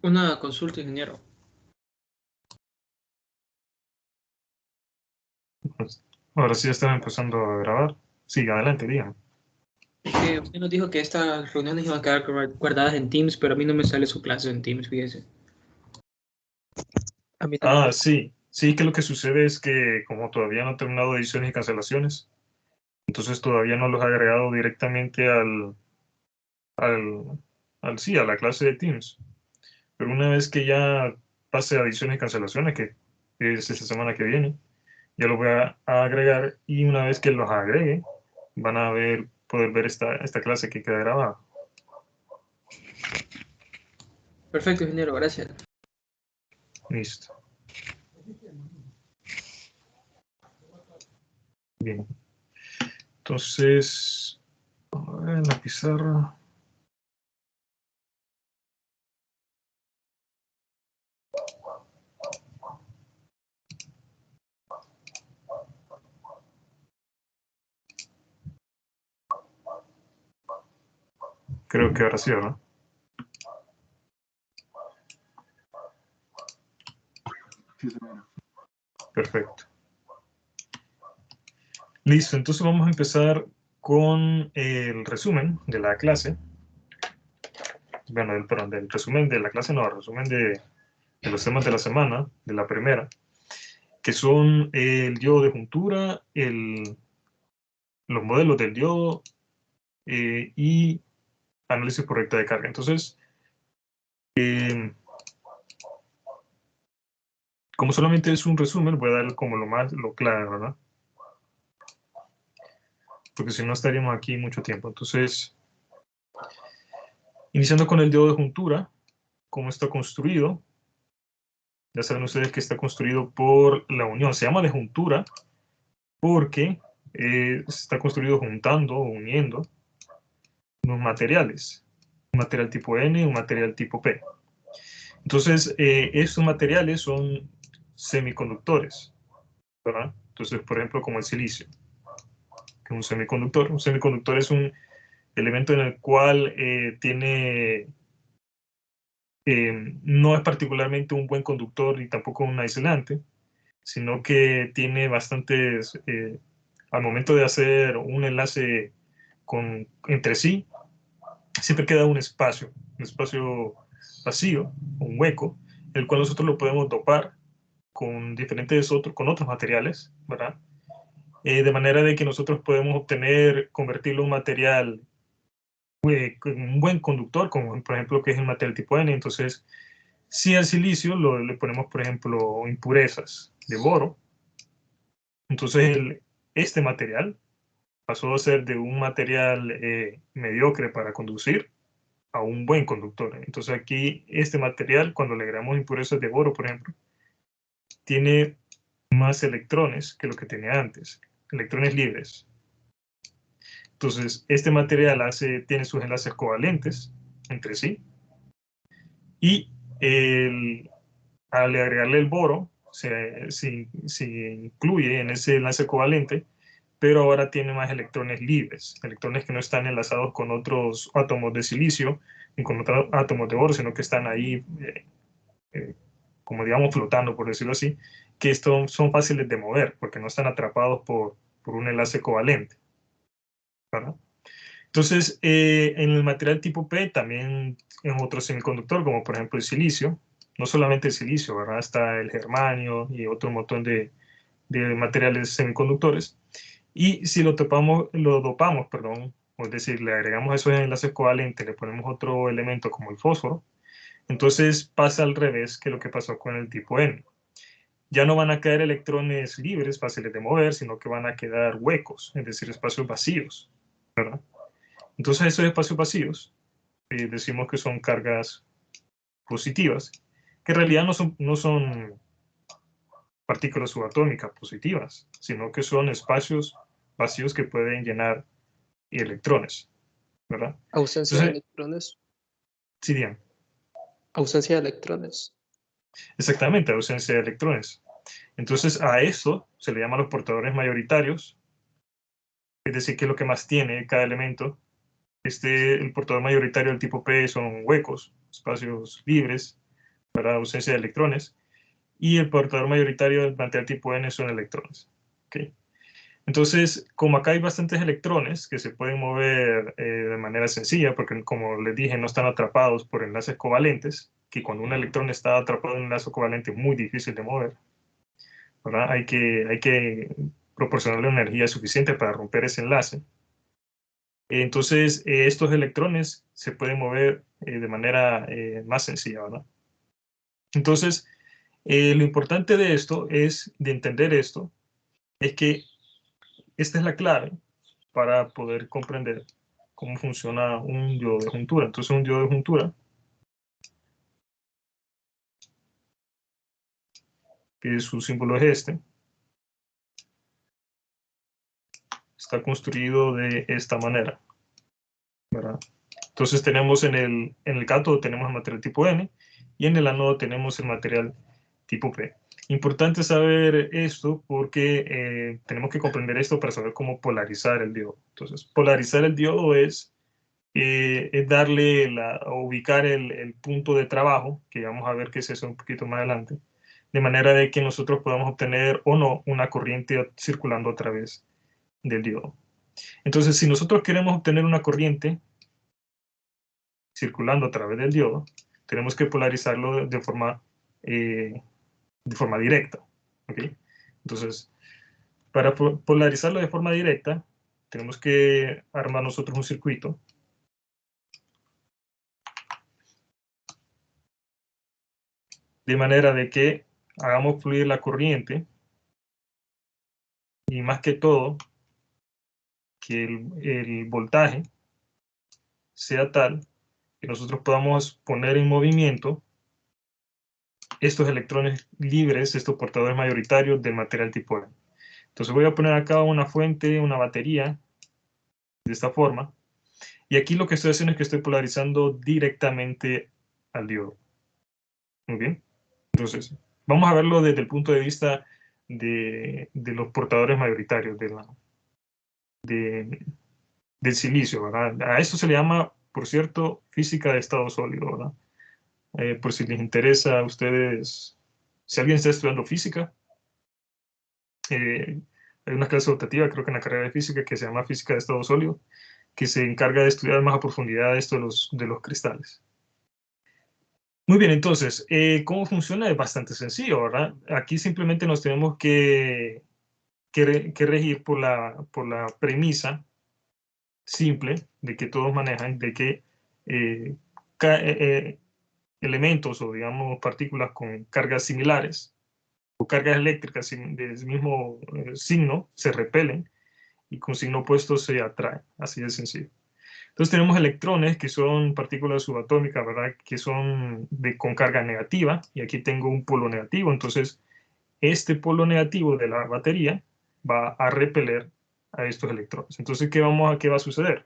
Una consulta, ingeniero. Pues, ahora sí están empezando a grabar. Sí, adelante, dígame. Es que usted nos dijo que estas reuniones iban a quedar guardadas en Teams, pero a mí no me sale su clase en Teams, fíjese. A mí tampoco. Sí. Sí, que lo que sucede es que como todavía no he terminado ediciones y cancelaciones, entonces todavía no los he agregado directamente sí, a la clase de Teams. Pero una vez que ya pase a ediciones y cancelaciones, que es esta semana que viene, ya lo voy a agregar y una vez que los agregue, van a poder ver esta clase que queda grabada. Perfecto, ingeniero, gracias. Listo. Bien. Entonces, a ver, en la pizarra. Creo que ahora sí, ¿verdad? Perfecto. Listo, entonces vamos a empezar con el resumen de la clase. Bueno, perdón, del resumen de la clase, no, el resumen de los temas de la semana, de la primera, que son el diodo de juntura, los modelos del diodo y análisis por recta de carga. Entonces, como solamente es un resumen, voy a dar como lo clave, ¿verdad? Porque si no estaríamos aquí mucho tiempo. Entonces, iniciando con el diodo de juntura, cómo está construido. Ya saben ustedes que está construido por la unión. Se llama de juntura porque está construido juntando o uniendo unos materiales. Un material tipo N y un material tipo P. Entonces, estos materiales son semiconductores, ¿verdad? Entonces, por ejemplo, como el silicio, que es un semiconductor. Un semiconductor es un elemento en el cual no es particularmente un buen conductor y tampoco un aislante, sino que tiene bastantes, al momento de hacer un enlace entre sí, siempre queda un espacio vacío, un hueco, el cual nosotros lo podemos dopar con con otros materiales, ¿verdad? De manera de que nosotros podemos convertirlo en un material, un buen conductor, como por ejemplo que es el material tipo N. Entonces, si al silicio le ponemos, por ejemplo, impurezas de boro, entonces este material pasó a ser de un material mediocre para conducir a un buen conductor. Entonces aquí este material, cuando le agregamos impurezas de boro, por ejemplo, tiene más electrones que lo que tenía antes, electrones libres. Entonces este material tiene sus enlaces covalentes entre sí y al agregarle el boro se incluye en ese enlace covalente, pero ahora tiene más electrones libres, electrones que no están enlazados con otros átomos de silicio ni con otros átomos de boro, sino que están ahí, como digamos, flotando, por decirlo así, que estos son fáciles de mover porque no están atrapados por un enlace covalente, ¿verdad? Entonces, en el material tipo P también en otro semiconductor, como por ejemplo el silicio, no solamente el silicio, ¿verdad? Está el germanio y otro montón de materiales semiconductores. Y si lo dopamos, perdón, es decir, le agregamos esos enlaces covalentes, le ponemos otro elemento como el fósforo, entonces pasa al revés que lo que pasó con el tipo N. Ya no van a quedar electrones libres, fáciles de mover, sino que van a quedar huecos, es decir, espacios vacíos, ¿verdad? Entonces esos espacios vacíos decimos que son cargas positivas, que en realidad no son partículas subatómicas positivas, sino que son espacios vacíos que pueden llenar electrones, ¿verdad? Ausencia de Entonces, electrones. sí, bien, Ausencia de electrones. exactamente, ausencia de electrones. Entonces, a eso se le llama los portadores mayoritarios, es decir, que es lo que más tiene cada elemento. El portador mayoritario del tipo P son huecos, espacios libres, ¿verdad? Ausencia de electrones. Y el portador mayoritario del material tipo N son electrones. ¿Okay? Entonces, como acá hay bastantes electrones que se pueden mover de manera sencilla, porque como les dije, no están atrapados por enlaces covalentes, que cuando un electrón está atrapado en un enlace covalente es muy difícil de mover, ¿verdad? Hay que proporcionarle energía suficiente para romper ese enlace. Entonces, estos electrones se pueden mover de manera más sencilla, ¿verdad? Entonces, lo importante de esto es, de entender esto, es que esta es la clave para poder comprender cómo funciona un diodo de juntura. Entonces, un diodo de juntura, que su símbolo es este, está construido de esta manera, ¿verdad? Entonces tenemos en el cátodo tenemos el material tipo N y en el ánodo tenemos el material tipo P. Importante saber esto porque tenemos que comprender esto para saber cómo polarizar el diodo. Entonces, polarizar el diodo es darle o ubicar el punto de trabajo, que vamos a ver qué es eso un poquito más adelante, de manera de que nosotros podamos obtener o no una corriente circulando a través del diodo. Entonces, si nosotros queremos obtener una corriente circulando a través del diodo, tenemos que polarizarlo de forma directa. ¿Okay? Entonces, para polarizarlo de forma directa, tenemos que armar nosotros un circuito de manera de que hagamos fluir la corriente y más que todo que el voltaje sea tal que nosotros podamos poner en movimiento estos electrones libres, estos portadores mayoritarios del material tipo N. Entonces voy a poner acá una fuente, una batería, de esta forma, y aquí lo que estoy haciendo es que estoy polarizando directamente al diodo. Muy bien. Entonces, vamos a verlo desde el punto de vista de los portadores mayoritarios del silicio, ¿verdad? A esto se le llama, por cierto, física de estado sólido, ¿verdad? Por si les interesa a ustedes, si alguien está estudiando física, hay una clase optativa, creo que en la carrera de física, que se llama física de estado sólido, que se encarga de estudiar más a profundidad esto de los cristales. Muy bien, entonces, ¿cómo funciona? Es bastante sencillo, ¿verdad? Aquí simplemente nos tenemos que regir por la premisa simple de que todos manejan, de que eh, elementos o, digamos, partículas con cargas similares o cargas eléctricas del mismo signo se repelen y con signo opuesto se atraen. Así de sencillo. Entonces tenemos electrones que son partículas subatómicas, ¿verdad? Que son con carga negativa y aquí tengo un polo negativo. Entonces este polo negativo de la batería va a repeler a estos electrones. Entonces, ¿qué va a suceder?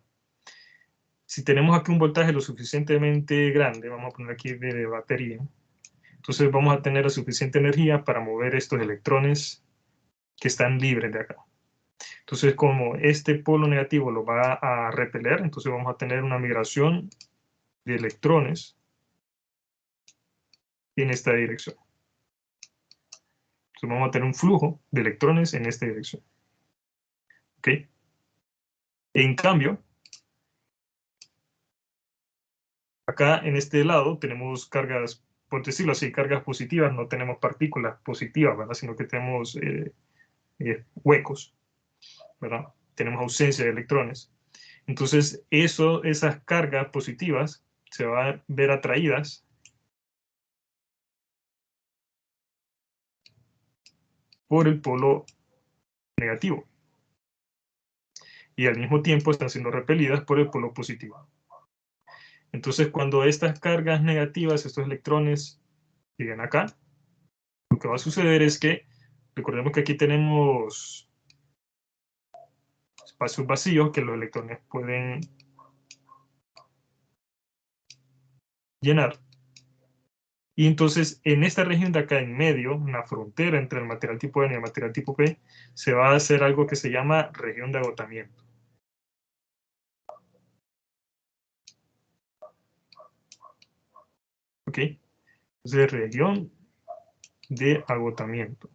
Si tenemos aquí un voltaje lo suficientemente grande, vamos a poner aquí de batería, entonces vamos a tener la suficiente energía para mover estos electrones que están libres de acá. Entonces, como este polo negativo lo va a repeler, entonces vamos a tener una migración de electrones en esta dirección. Entonces vamos a tener un flujo de electrones en esta dirección. ¿Ok? En cambio, acá en este lado tenemos cargas, por decirlo así, cargas positivas, no tenemos partículas positivas, ¿verdad? Sino que tenemos huecos, ¿verdad? Tenemos ausencia de electrones. Entonces, esas cargas positivas se van a ver atraídas por el polo negativo. Y al mismo tiempo están siendo repelidas por el polo positivo. Entonces, cuando estas cargas negativas, estos electrones, llegan acá, lo que va a suceder es que, recordemos que aquí tenemos espacios vacíos que los electrones pueden llenar. Y entonces, en esta región de acá en medio, una frontera entre el material tipo N y el material tipo P, se va a hacer algo que se llama región de agotamiento. ¿Ok? Entonces, región de agotamiento.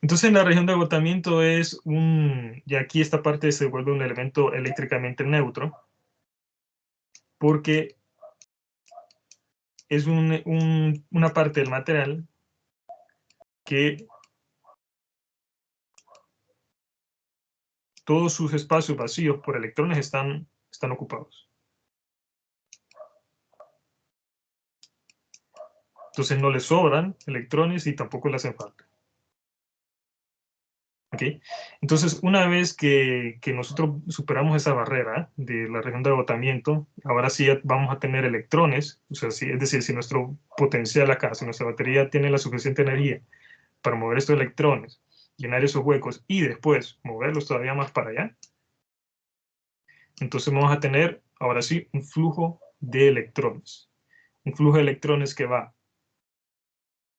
Entonces, en la región de agotamiento es y aquí esta parte se vuelve un elemento eléctricamente neutro, porque es una parte del material que todos sus espacios vacíos por electrones están ocupados. Entonces no le sobran electrones y tampoco le hacen falta. ¿Okay? Entonces, una vez que nosotros superamos esa barrera de la región de agotamiento, ahora sí vamos a tener electrones, o sea, es decir, si nuestro potencial acá, si nuestra batería tiene la suficiente energía para mover estos electrones, llenar esos huecos y después moverlos todavía más para allá, entonces vamos a tener, ahora sí, un flujo de electrones. Un flujo de electrones que va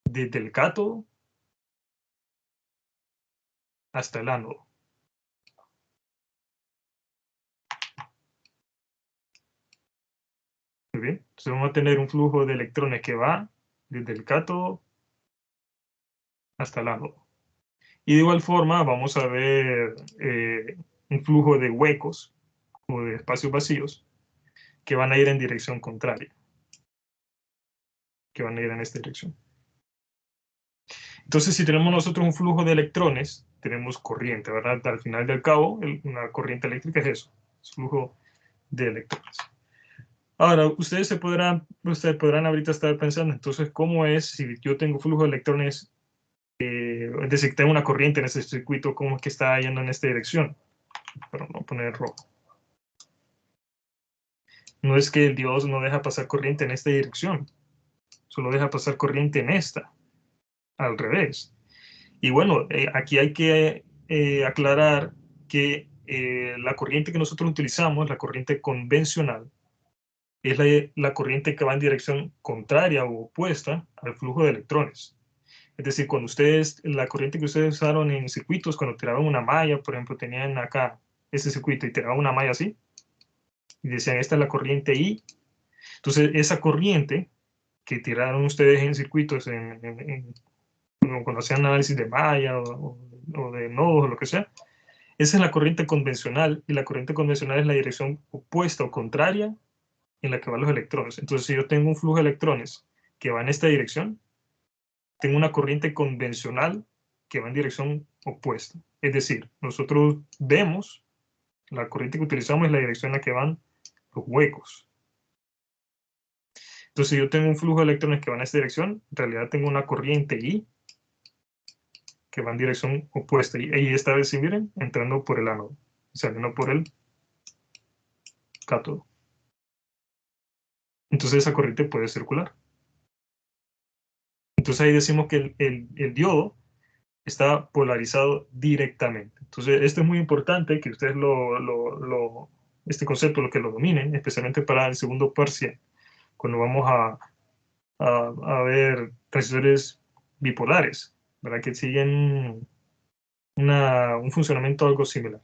desde el cátodo hasta el ánodo. Muy bien. Entonces vamos a tener un flujo de electrones que va desde el cátodo hasta el ánodo. Y de igual forma vamos a ver un flujo de huecos o de espacios vacíos que van a ir en dirección contraria. Que van a ir en esta dirección. Entonces, si tenemos nosotros un flujo de electrones, tenemos corriente, ¿verdad? Al final del cabo, una corriente eléctrica es eso, es flujo de electrones. Ahora, ustedes podrán ahorita estar pensando, entonces, ¿cómo es si yo tengo flujo de electrones, es decir, tengo una corriente en este circuito, cómo es que está yendo en esta dirección? Pero no poner rojo. No es que el diodo no deja pasar corriente en esta dirección, solo deja pasar corriente en esta, al revés. Y bueno, aquí hay que aclarar que la corriente que nosotros utilizamos, la corriente convencional, es la corriente que va en dirección contraria o opuesta al flujo de electrones. Es decir, la corriente que ustedes usaron en circuitos, cuando tiraban una malla, por ejemplo, tenían acá ese circuito y tiraban una malla así, y decían, esta es la corriente I. Entonces, esa corriente que tiraron ustedes en circuitos, cuando hacían análisis de malla o de nodos o lo que sea, esa es la corriente convencional, y la corriente convencional es la dirección opuesta o contraria en la que van los electrones. Entonces, si yo tengo un flujo de electrones que va en esta dirección, tengo una corriente convencional que va en dirección opuesta. Es decir, nosotros vemos la corriente que utilizamos es la dirección en la que van los huecos. Entonces, si yo tengo un flujo de electrones que va en esta dirección, en realidad tengo una corriente I que va en dirección opuesta. Y esta vez, si miren, entrando por el ánodo, saliendo por el cátodo. Entonces esa corriente puede circular. Entonces ahí decimos que el diodo está polarizado directamente. Entonces esto es muy importante que ustedes este concepto lo que lo dominen, especialmente para el segundo parcial, cuando vamos a ver transistores bipolares, ¿verdad? Que siguen un funcionamiento algo similar.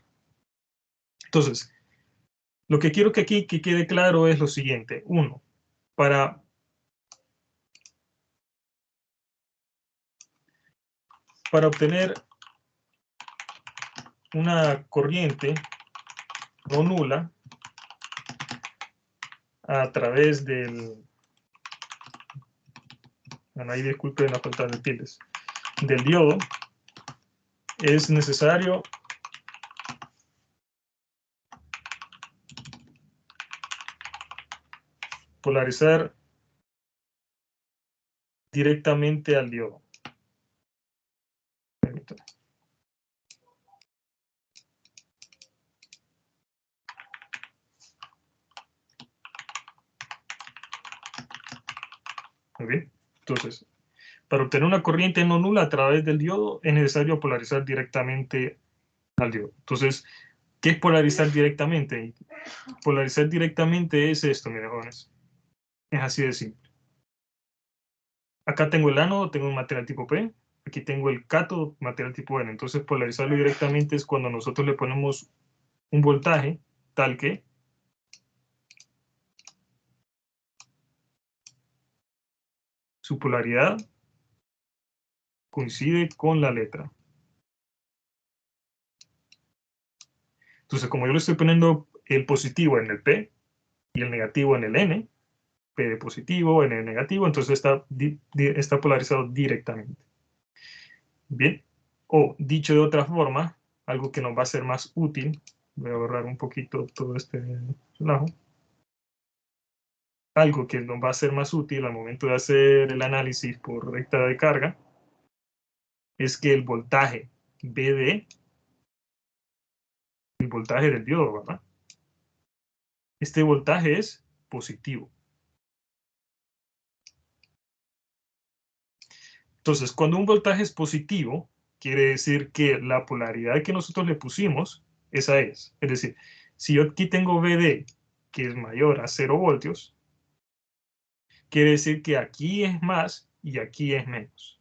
Entonces, lo que quiero que aquí quede claro es lo siguiente. Uno, para obtener una corriente no nula a través bueno, ahí disculpen la falta de tildes, del diodo, es necesario polarizar directamente al diodo. Permítanme. Muy bien. Entonces, para obtener una corriente no nula a través del diodo es necesario polarizar directamente al diodo. Entonces, ¿qué es polarizar directamente? Polarizar directamente es esto, miren, jóvenes. Es así de simple. Acá tengo el ánodo, tengo un material tipo P. Aquí tengo el cátodo, material tipo N. Entonces, polarizarlo directamente es cuando nosotros le ponemos un voltaje tal que su polaridad coincide con la letra. Entonces, como yo le estoy poniendo el positivo en el P y el negativo en el N, P de positivo, N de negativo, entonces está polarizado directamente. Bien, o dicho de otra forma, algo que nos va a ser más útil, voy a borrar un poquito todo este relajo. Algo que nos va a ser más útil al momento de hacer el análisis por recta de carga es que el voltaje BD, el voltaje del diodo, ¿verdad? Este voltaje es positivo. Entonces, cuando un voltaje es positivo, quiere decir que la polaridad que nosotros le pusimos, esa es. Es decir, si yo aquí tengo VD, que es mayor a 0 voltios, quiere decir que aquí es más y aquí es menos.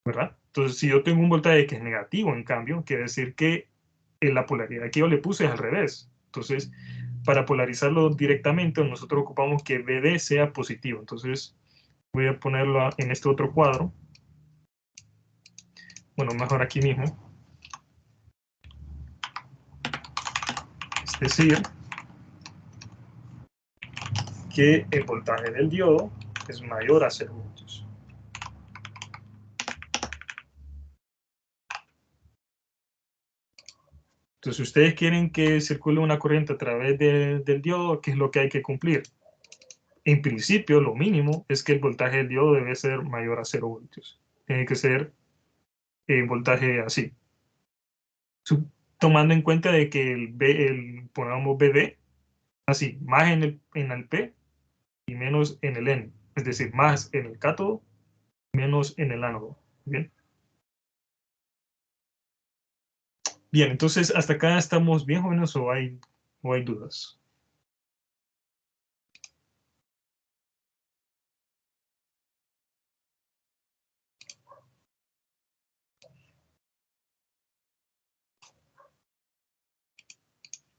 ¿Verdad? Entonces, si yo tengo un voltaje que es negativo, en cambio, quiere decir que la polaridad que yo le puse es al revés. Entonces, para polarizarlo directamente, nosotros ocupamos que VD sea positivo. Entonces, voy a ponerlo en este otro cuadro. Bueno, mejor aquí mismo. Es decir, que el voltaje del diodo es mayor a 0 voltios. Entonces, si ustedes quieren que circule una corriente a través del diodo, ¿qué es lo que hay que cumplir? En principio, lo mínimo es que el voltaje del diodo debe ser mayor a 0 voltios. Tiene que ser voltaje así. Tomando en cuenta de que pongamos BD, así, más en el P y menos en el N. Es decir, más en el cátodo, menos en el ánodo. ¿Bien? Bien, entonces hasta acá estamos bien, jóvenes, o hay dudas.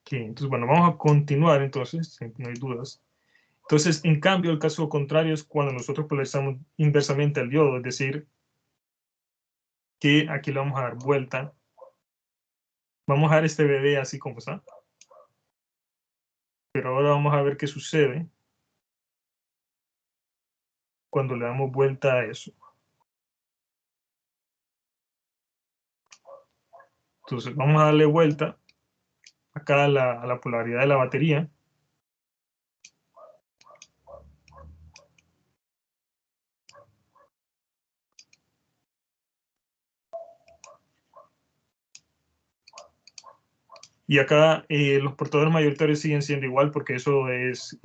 Ok, entonces, bueno, vamos a continuar entonces, si no hay dudas. Entonces, en cambio, el caso contrario es cuando nosotros polarizamos inversamente al diodo, es decir, que aquí le vamos a dar vuelta. Vamos a dar este BD así como está. Pero ahora vamos a ver qué sucede cuando le damos vuelta a eso. Entonces, vamos a darle vuelta acá a la polaridad de la batería. Y acá los portadores mayoritarios siguen siendo igual porque eso es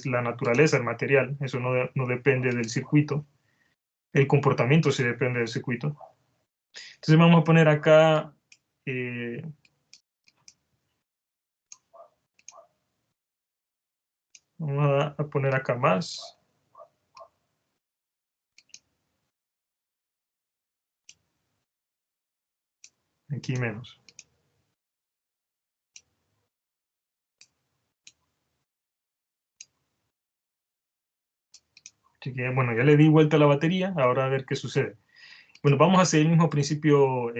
la naturaleza del material. Eso no depende del circuito. El comportamiento sí depende del circuito. Entonces vamos a poner acá vamos a poner acá más. Aquí menos. Así que, bueno, ya le di vuelta a la batería. Ahora a ver qué sucede. Bueno, vamos a hacer el mismo principio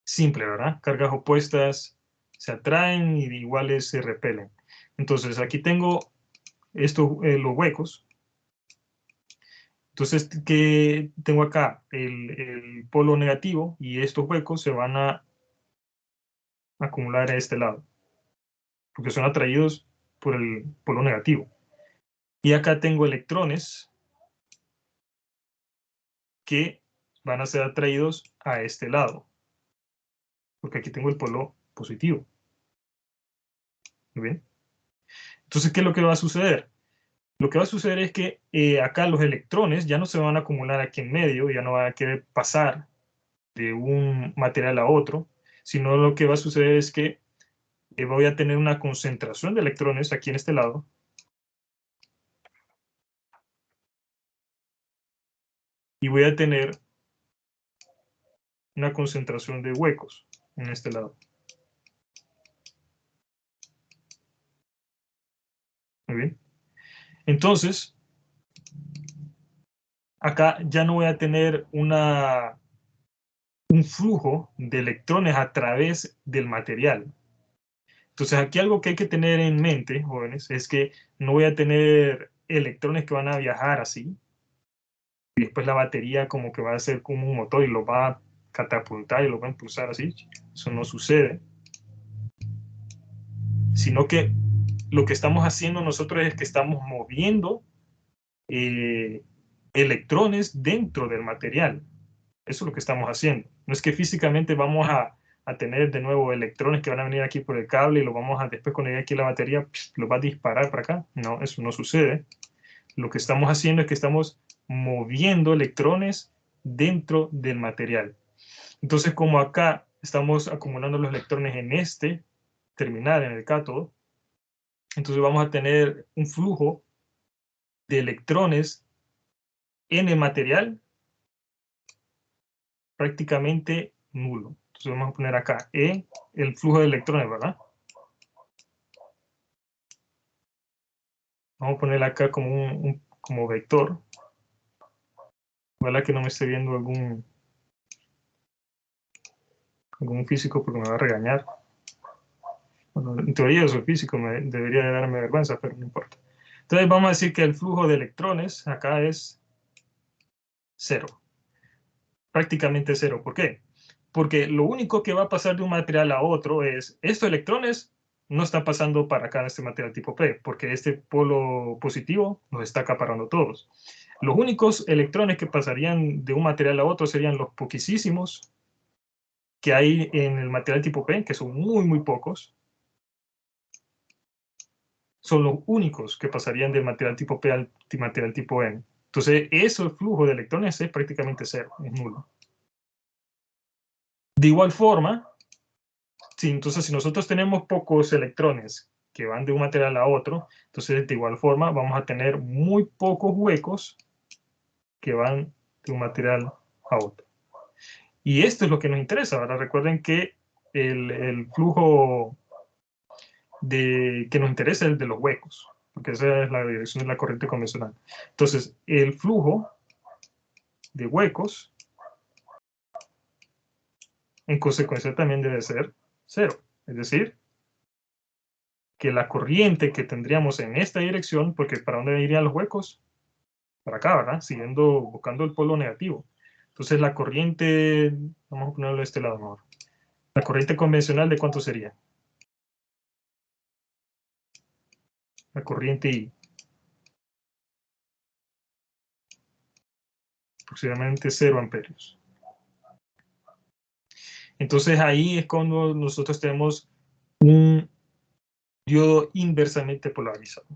simple, ¿verdad? Cargas opuestas se atraen y iguales se repelen. Entonces, aquí tengo estos, los huecos. Entonces, ¿qué tengo acá? El polo negativo y estos huecos se van a acumular a este lado, porque son atraídos por el polo negativo. Y acá tengo electrones que van a ser atraídos a este lado, porque aquí tengo el polo positivo. ¿Muy bien? Entonces, ¿qué es lo que va a suceder? Lo que va a suceder es que acá los electrones ya no se van a acumular aquí en medio, ya no van a querer pasar de un material a otro, sino lo que va a suceder es que voy a tener una concentración de electrones aquí en este lado. Y voy a tener una concentración de huecos en este lado. Muy bien. Entonces, acá ya no voy a tener un flujo de electrones a través del material. Entonces aquí algo que hay que tener en mente, jóvenes, es que no voy a tener electrones que van a viajar así, y después la batería como que va a ser como un motor y lo va a catapultar y lo va a impulsar así. Eso no sucede. Sino que lo que estamos haciendo nosotros es que estamos moviendo electrones dentro del material. Eso es lo que estamos haciendo. No es que físicamente vamos a tener de nuevo electrones que van a venir aquí por el cable y lo vamos a después cuando llegue aquí la batería, lo va a disparar para acá. No, eso no sucede. Lo que estamos haciendo es que estamos moviendo electrones dentro del material. Entonces, como acá estamos acumulando los electrones en este terminal, en el cátodo, entonces vamos a tener un flujo de electrones en el material prácticamente nulo. Entonces vamos a poner acá E, el flujo de electrones, ¿verdad? Vamos a poner acá como como vector. Ojalá que no me esté viendo algún físico porque me va a regañar. Bueno, en teoría yo soy físico, debería de darme vergüenza, pero no importa. Entonces vamos a decir que el flujo de electrones acá es cero. Prácticamente cero. ¿Por qué? Porque lo único que va a pasar de un material a otro es, estos electrones no están pasando para acá en este material tipo P, porque este polo positivo los está acaparando todos. Los únicos electrones que pasarían de un material a otro serían los poquísimos que hay en el material tipo P, que son muy, muy pocos. Son los únicos que pasarían del material tipo P al material tipo N. Entonces, ese flujo de electrones es prácticamente cero, es nulo. De igual forma, entonces si nosotros tenemos pocos electrones que van de un material a otro, entonces de igual forma vamos a tener muy pocos huecos que van de un material a otro. Y esto es lo que nos interesa. Ahora recuerden que el flujo que nos interesa es el de los huecos, porque esa es la dirección de la corriente convencional. Entonces, el flujo de huecos en consecuencia también debe ser cero. Es decir, que la corriente que tendríamos en esta dirección, porque ¿para dónde irían los huecos? Para acá, ¿verdad? Siguiendo, buscando el polo negativo. Entonces la corriente, vamos a ponerlo de este lado mejor. La corriente convencional, ¿de cuánto sería? La corriente I. Aproximadamente 0 amperios. Entonces ahí es cuando nosotros tenemos un diodo inversamente polarizado.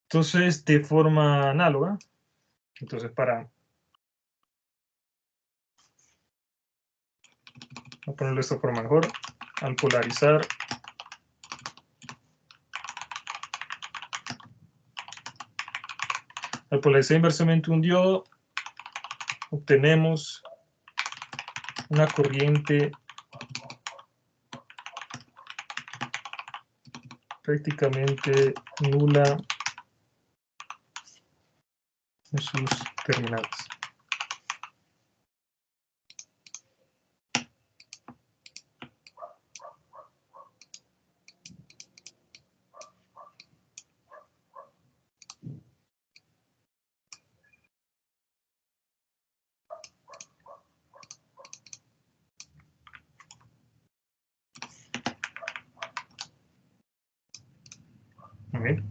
Entonces, de forma análoga, entonces para voy a ponerlo de esta forma mejor, al polarizar inversamente un diodo, obtenemos una corriente prácticamente nula en sus terminales. ¿Okay?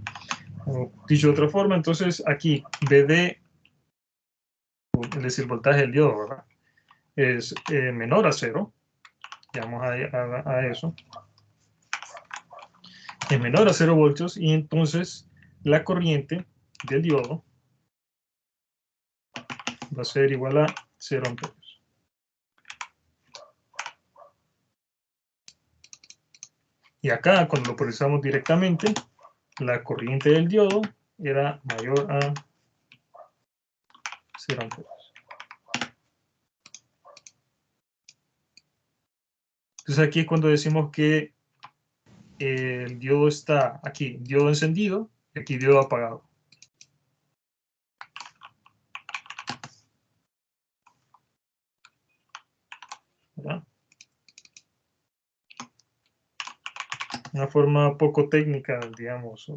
Dicho de otra forma, entonces aquí BD, es decir, el voltaje del diodo, ¿verdad? Es menor a 0. Vamos a eso. Es menor a 0 voltios y entonces la corriente del diodo va a ser igual a 0 amperios. Y acá, cuando lo polarizamos directamente, la corriente del diodo era mayor a 0 amperios. Entonces aquí es cuando decimos que el diodo está aquí, diodo encendido, y aquí diodo apagado. ¿Verdad? Una forma poco técnica, digamos, o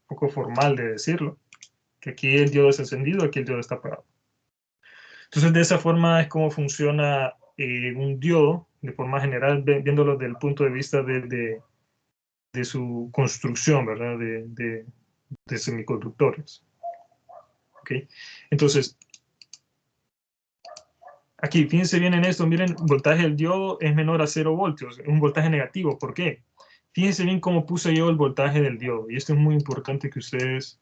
poco formal de decirlo, que aquí el diodo es encendido, aquí el diodo está apagado. Entonces, de esa forma es como funciona un diodo, de forma general, viéndolo desde el punto de vista de su construcción, ¿verdad? De semiconductores. ¿Okay? Entonces, aquí, fíjense bien en esto, miren, el voltaje del diodo es menor a 0 voltios, es un voltaje negativo. ¿Por qué? Fíjense bien cómo puse yo el voltaje del diodo, y esto es muy importante que ustedes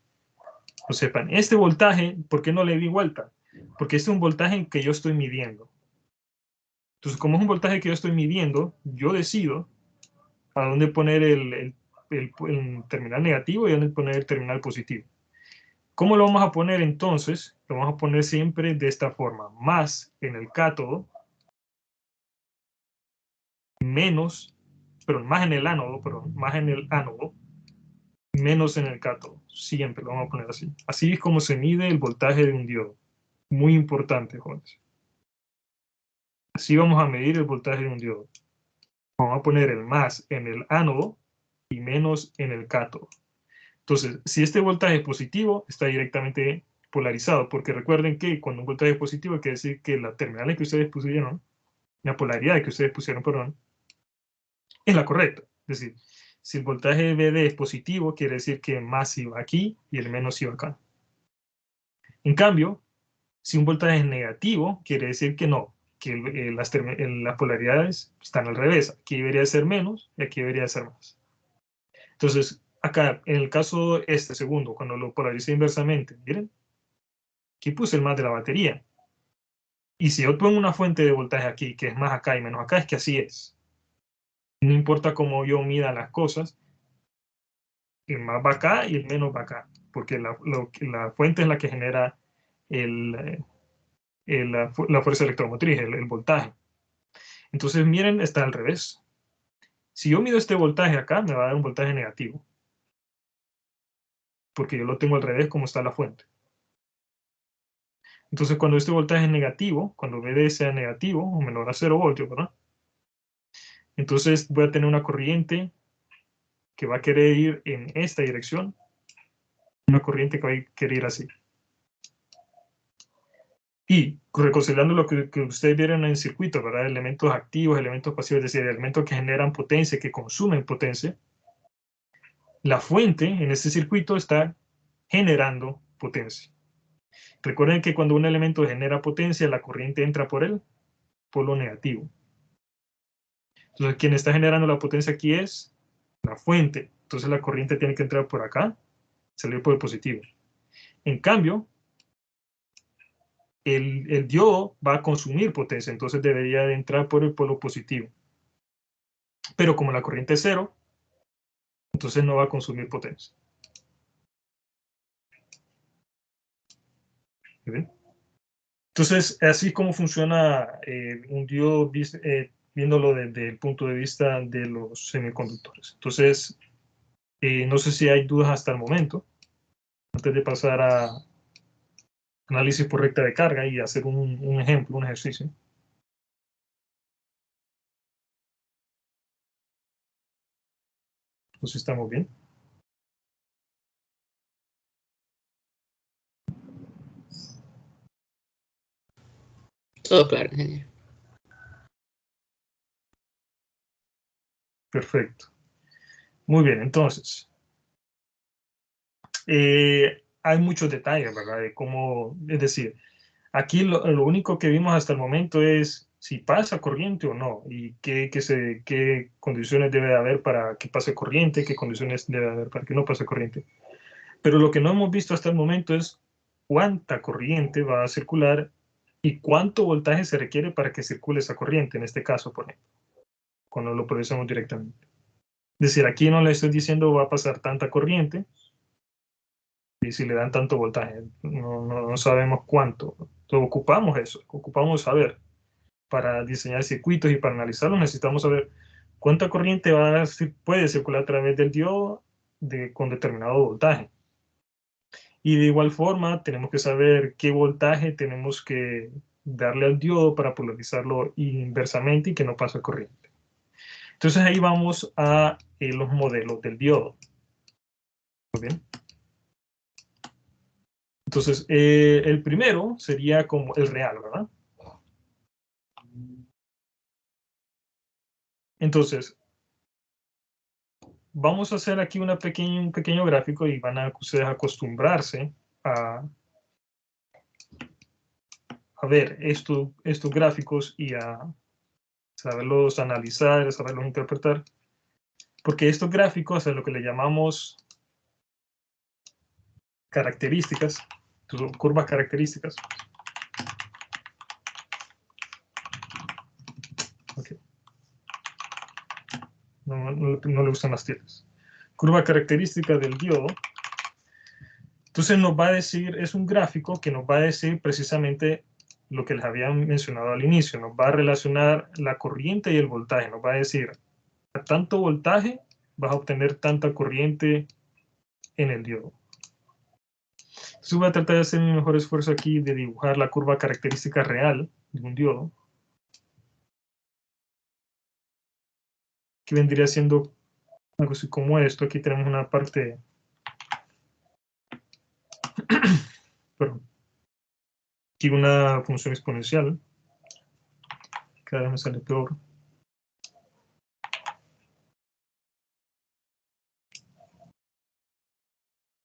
lo sepan. Este voltaje, ¿por qué no le di vuelta? Porque este es un voltaje que yo estoy midiendo. Entonces, como es un voltaje que yo estoy midiendo, yo decido a dónde poner el terminal negativo y a dónde poner el terminal positivo. ¿Cómo lo vamos a poner entonces? Lo vamos a poner siempre de esta forma. Más en el cátodo, menos, perdón, más en el ánodo, perdón, más en el ánodo, menos en el cátodo. Siempre lo vamos a poner así. Así es como se mide el voltaje de un diodo. Muy importante, jóvenes. Así vamos a medir el voltaje de un diodo. Vamos a poner el más en el ánodo y menos en el cátodo. Entonces, si este voltaje es positivo, está directamente polarizado, porque recuerden que cuando un voltaje es positivo, quiere decir que la terminal que ustedes pusieron, la polaridad que ustedes pusieron, perdón, es la correcta. Es decir, si el voltaje VD es positivo, quiere decir que más iba aquí y el menos iba acá. En cambio, si un voltaje es negativo, quiere decir que no, que las polaridades están al revés. Aquí debería ser menos y aquí debería ser más. Entonces, acá, en el caso este segundo, cuando lo polaricé inversamente, miren, aquí puse el más de la batería. Y si yo pongo una fuente de voltaje aquí, que es más acá y menos acá, es que así es. No importa cómo yo mida las cosas, el más va acá y el menos va acá, porque la fuente es la que genera la fuerza electromotriz, el voltaje. Entonces, miren, está al revés. Si yo mido este voltaje acá, me va a dar un voltaje negativo, porque yo lo tengo al revés como está la fuente. Entonces, cuando este voltaje es negativo, cuando VD sea negativo o menor a 0 voltios, ¿verdad? Entonces voy a tener una corriente que va a querer ir en esta dirección, una corriente que va a querer ir así. Y reconciliando lo que ustedes vieron en el circuito, ¿verdad? Elementos activos, elementos pasivos, es decir, elementos que generan potencia, que consumen potencia. La fuente en este circuito está generando potencia. Recuerden que cuando un elemento genera potencia, la corriente entra por el polo negativo. Entonces, quien está generando la potencia aquí es la fuente. Entonces, la corriente tiene que entrar por acá, salir por el positivo. En cambio, el diodo va a consumir potencia, entonces debería de entrar por el polo positivo. Pero como la corriente es cero, entonces no va a consumir potencia. ¿Sí? Entonces, así es como funciona un diodo viéndolo desde el punto de vista de los semiconductores. Entonces, no sé si hay dudas hasta el momento, antes de pasar a análisis por recta de carga y hacer un ejemplo, un ejercicio. Entonces, ¿estamos bien? Todo claro, ingeniero. Perfecto. Muy bien, entonces, hay muchos detalles, ¿verdad? De cómo, es decir, aquí lo único que vimos hasta el momento es si pasa corriente o no, y qué condiciones debe haber para que pase corriente, qué condiciones debe haber para que no pase corriente. Pero lo que no hemos visto hasta el momento es cuánta corriente va a circular y cuánto voltaje se requiere para que circule esa corriente, en este caso, por ejemplo, cuando lo procesamos directamente. Es decir, aquí no le estoy diciendo va a pasar tanta corriente, y si le dan tanto voltaje, no sabemos cuánto. Entonces, ocupamos eso, ocupamos saber. Para diseñar circuitos y para analizarlos necesitamos saber ¿Cuánta corriente puede circular a través del diodo con determinado voltaje? Y de igual forma, tenemos que saber qué voltaje tenemos que darle al diodo para polarizarlo inversamente y que no pase corriente. Entonces ahí vamos a los modelos del diodo. ¿Muy bien? Entonces, el primero sería como el real, ¿verdad? Entonces, vamos a hacer aquí un pequeño gráfico y van a ustedes acostumbrarse a ver estos gráficos y a saberlos analizar, a saberlos interpretar. Porque estos gráficos es lo que le llamamos características, curvas características. Okay. No le gustan las tiras. Curva característica del diodo. Entonces nos va a decir, es un gráfico que nos va a decir precisamente lo que les había mencionado al inicio. Nos va a relacionar la corriente y el voltaje. Nos va a decir, a tanto voltaje vas a obtener tanta corriente en el diodo. Entonces voy a tratar de hacer mi mejor esfuerzo aquí de dibujar la curva característica real de un diodo. Que vendría siendo algo así como esto. Aquí tenemos una parte... perdón. Aquí una función exponencial. Cada vez me sale peor.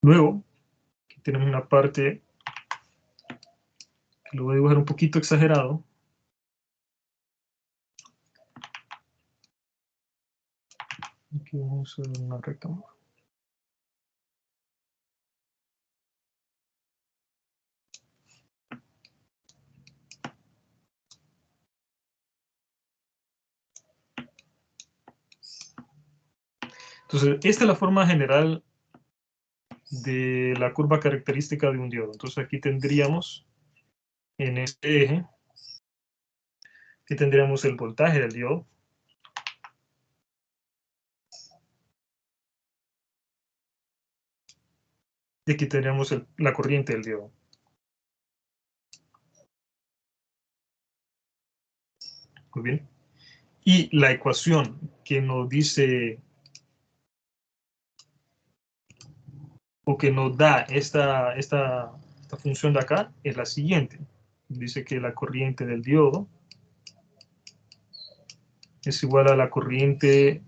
Luego, aquí tenemos una parte que lo voy a dibujar un poquito exagerado. Aquí vamos a hacer una recta. Entonces, esta es la forma general de la curva característica de un diodo. Entonces, aquí tendríamos en este eje, aquí tendríamos el voltaje del diodo. Y aquí tendríamos la corriente del diodo. Muy bien. Y la ecuación que nos dice o que nos da esta función de acá es la siguiente. Dice que la corriente del diodo es igual a la corriente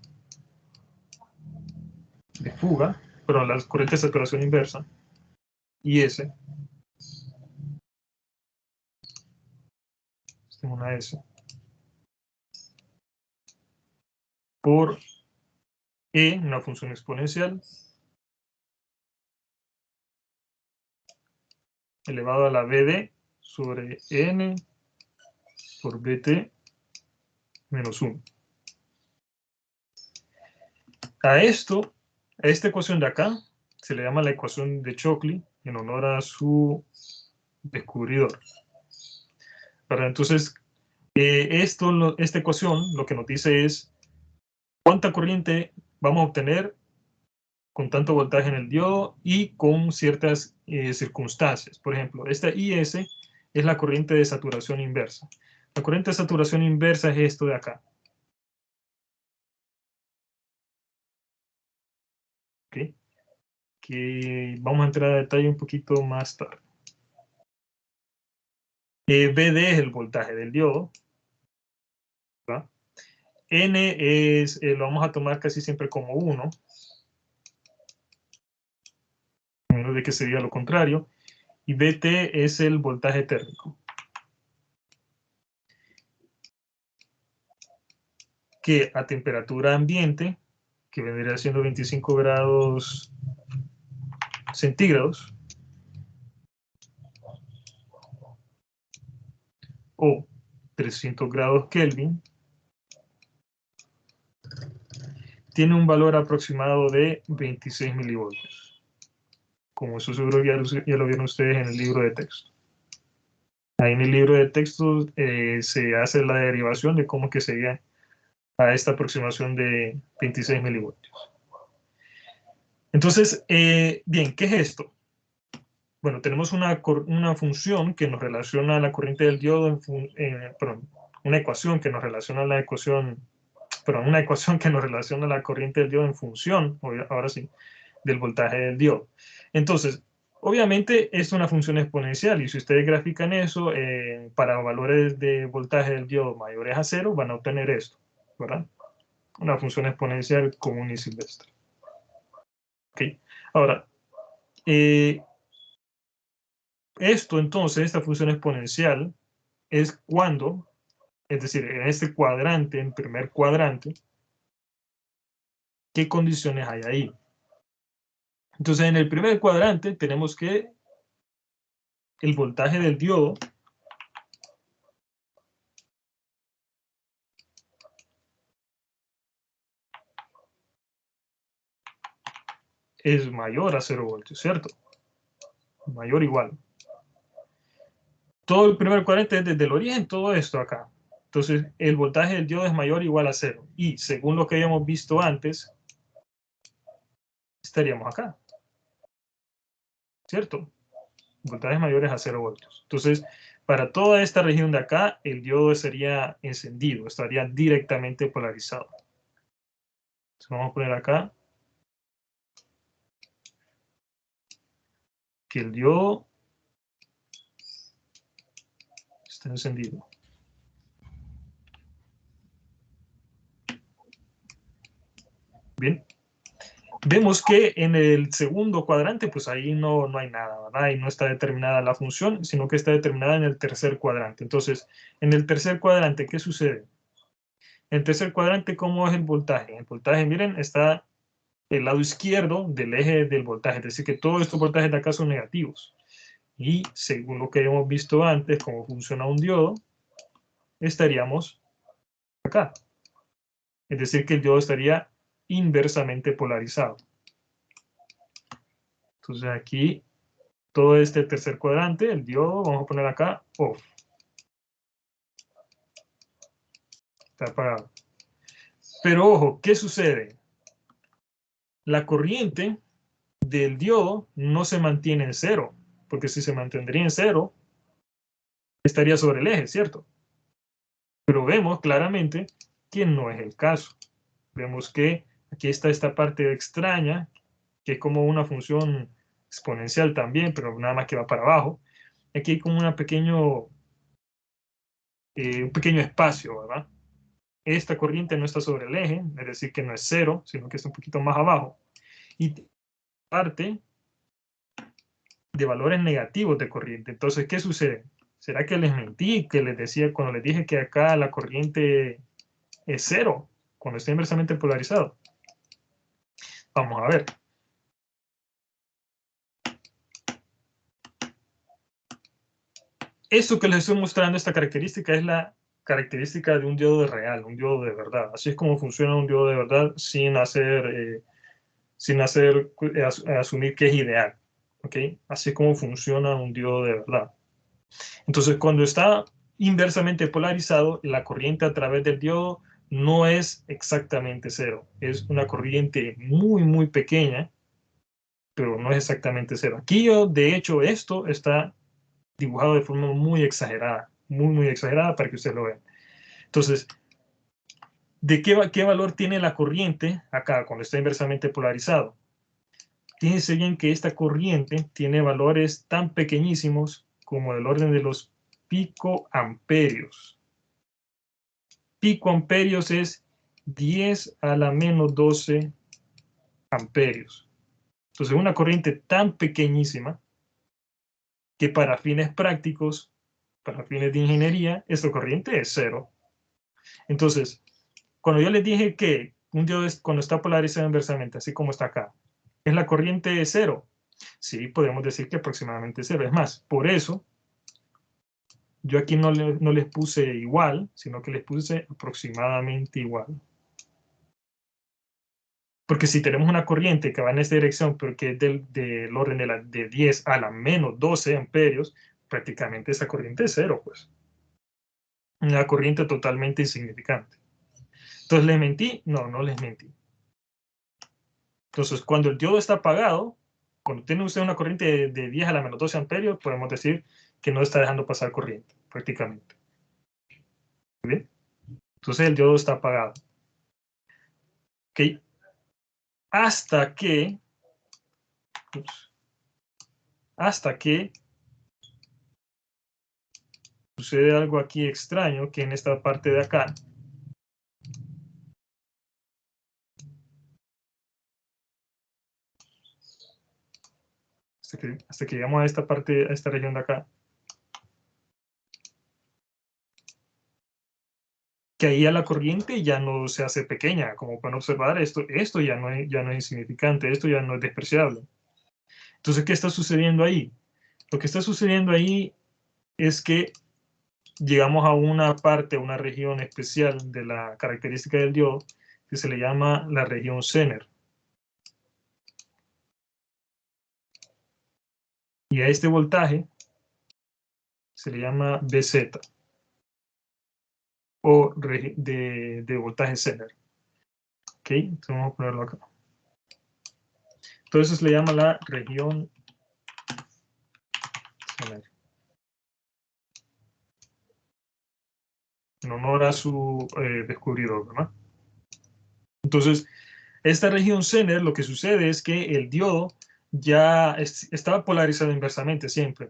de fuga, perdón, la corriente de saturación inversa, IS, tengo una S, por E, una función exponencial, elevado a la BD sobre N por BT menos 1. A esta ecuación de acá, se le llama la ecuación de Shockley, en honor a su descubridor. Pero entonces, esta ecuación lo que nos dice es cuánta corriente vamos a obtener con tanto voltaje en el diodo y con ciertas circunstancias. Por ejemplo, esta IS es la corriente de saturación inversa. La corriente de saturación inversa es esto de acá. ¿Okay? Que vamos a entrar a detalle un poquito más tarde. BD es el voltaje del diodo. ¿Va? N lo vamos a tomar casi siempre como 1. A menos de que se diga lo contrario. Y BT es el voltaje térmico. Que a temperatura ambiente, que vendría siendo 25 grados centígrados, o 300 grados Kelvin, tiene un valor aproximado de 26 milivoltios. Como eso seguro ya lo vieron ustedes en el libro de texto. Ahí en el libro de texto se hace la derivación de cómo que sería a esta aproximación de 26 milivoltios. Entonces, bien, ¿qué es esto? Bueno, tenemos una función que nos relaciona la corriente del diodo, perdón, una ecuación que nos relaciona la ecuación, perdón, una ecuación que nos relaciona la corriente del diodo en función, ahora sí, del voltaje del diodo. Entonces, obviamente es una función exponencial y si ustedes grafican eso para valores de voltaje del diodo mayores a 0, van a obtener esto, ¿verdad? Una función exponencial común y silvestre. ¿Ok? Ahora, esto entonces, esta función exponencial, es cuando, es decir, en este cuadrante, en primer cuadrante, ¿qué condiciones hay ahí? Entonces, en el primer cuadrante tenemos que el voltaje del diodo es mayor a 0 voltios, ¿cierto? Mayor o igual. Todo el primer cuadrante es desde el origen, todo esto acá. Entonces, el voltaje del diodo es mayor o igual a 0. Y según lo que habíamos visto antes, estaríamos acá. ¿Cierto? Voltajes mayores a 0 voltios. Entonces, para toda esta región de acá, el diodo sería encendido, estaría directamente polarizado. Entonces, vamos a poner acá que el diodo está encendido. Bien. Vemos que en el segundo cuadrante, pues ahí no hay nada, ¿verdad? Ahí no está determinada la función, sino que está determinada en el tercer cuadrante. Entonces, en el tercer cuadrante, ¿qué sucede? En el tercer cuadrante, ¿cómo es el voltaje? El voltaje, miren, está el lado izquierdo del eje del voltaje, es decir, que todos estos voltajes de acá son negativos. Y según lo que hemos visto antes, cómo funciona un diodo, estaríamos acá. Es decir, que el diodo estaría inversamente polarizado. Entonces aquí, todo este tercer cuadrante, el diodo, vamos a poner acá, off. Está apagado. Pero ojo, ¿qué sucede? La corriente del diodo no se mantiene en cero, porque si se mantendría en cero, estaría sobre el eje, ¿cierto? Pero vemos claramente que no es el caso. Vemos que aquí está esta parte extraña, que es como una función exponencial también, pero nada más que va para abajo. Aquí hay como un pequeño espacio, ¿verdad? Esta corriente no está sobre el eje, es decir, que no es cero, sino que está un poquito más abajo. Y parte de valores negativos de corriente. Entonces, ¿qué sucede? ¿Será que les mentí, que les decía cuando les dije que acá la corriente es cero, cuando está inversamente polarizado? Vamos a ver. Esto que les estoy mostrando, esta característica, es la característica de un diodo real, un diodo de verdad. Así es como funciona un diodo de verdad sin asumir que es ideal. ¿Ok? Así es como funciona un diodo de verdad. Entonces, cuando está inversamente polarizado, la corriente a través del diodo no es exactamente cero. Es una corriente muy, muy pequeña, pero no es exactamente cero. Aquí de hecho, esto está dibujado de forma muy exagerada, muy exagerada para que ustedes lo vean. Entonces, ¿de qué valor tiene la corriente acá cuando está inversamente polarizado? Fíjense bien que esta corriente tiene valores tan pequeñísimos como del orden de los picoamperios. Picoamperios es 10 a la menos 12 amperios. Entonces, una corriente tan pequeñísima que para fines prácticos, para fines de ingeniería, esta corriente es cero. Entonces, cuando yo les dije que un diodo cuando está polarizado inversamente, así como está acá, es la corriente de cero, sí, podemos decir que aproximadamente cero. Es más, por eso, yo aquí no les puse igual, sino que les puse aproximadamente igual. Porque si tenemos una corriente que va en esta dirección, pero que es del orden de 10 a la menos 12 amperios, prácticamente esa corriente es cero, pues. Una corriente totalmente insignificante. Entonces, ¿les mentí? No, no les mentí. Entonces, cuando el diodo está apagado, cuando tiene usted una corriente de 10 a la menos 12 amperios, podemos decir que no está dejando pasar corriente, prácticamente. ¿Muy bien? Entonces, el diodo está apagado. ¿Ok? Hasta que sucede algo aquí extraño, que en esta parte de acá, hasta que llegamos a esta parte, a esta región de acá, que ahí ya la corriente ya no se hace pequeña. Como pueden observar, esto ya no es insignificante, esto ya no es despreciable. Entonces, ¿qué está sucediendo ahí? Lo que está sucediendo ahí es que llegamos a una parte, una región especial de la característica del diodo que se le llama la región Zener. Y a este voltaje se le llama BZ o de voltaje Zener. ¿Ok? Entonces vamos a ponerlo acá. Entonces se le llama la región Zener, en honor a su descubridor, ¿verdad? Entonces, esta región Zener, lo que sucede es que el diodo ya estaba polarizado inversamente siempre,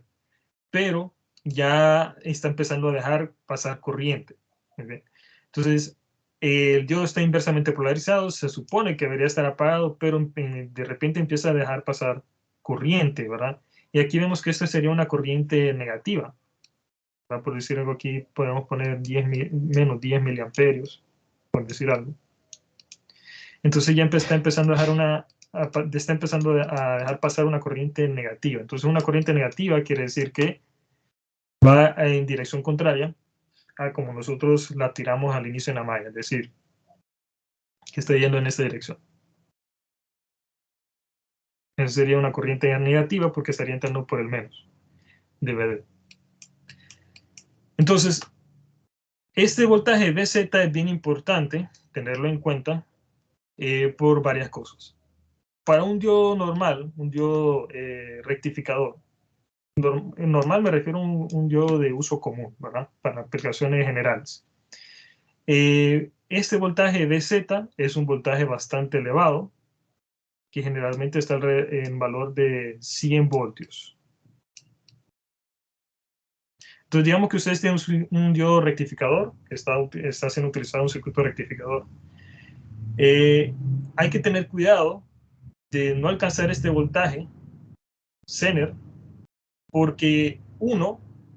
pero ya está empezando a dejar pasar corriente. ¿Okay? Entonces, el diodo está inversamente polarizado, se supone que debería estar apagado, pero de repente empieza a dejar pasar corriente, ¿verdad? Y aquí vemos que esta sería una corriente negativa. ¿Verdad? Por decir algo aquí, podemos poner menos 10 miliamperios, por decir algo. Entonces ya está empezando está empezando a dejar pasar una corriente negativa. Entonces una corriente negativa quiere decir que va en dirección contraria a como nosotros la tiramos al inicio en la malla, es decir, que está yendo en esta dirección. Esa sería una corriente negativa porque estaría entrando por el menos de VD. Entonces, este voltaje BZ es bien importante tenerlo en cuenta por varias cosas. Para un diodo normal, un diodo rectificador, normal me refiero a un diodo de uso común, ¿verdad? Para aplicaciones generales. Este voltaje BZ es un voltaje bastante elevado, que generalmente está en valor de 100 voltios. Entonces, digamos que ustedes tienen un diodo rectificador, que está siendo utilizado un circuito rectificador. Hay que tener cuidado de no alcanzar este voltaje Zener, porque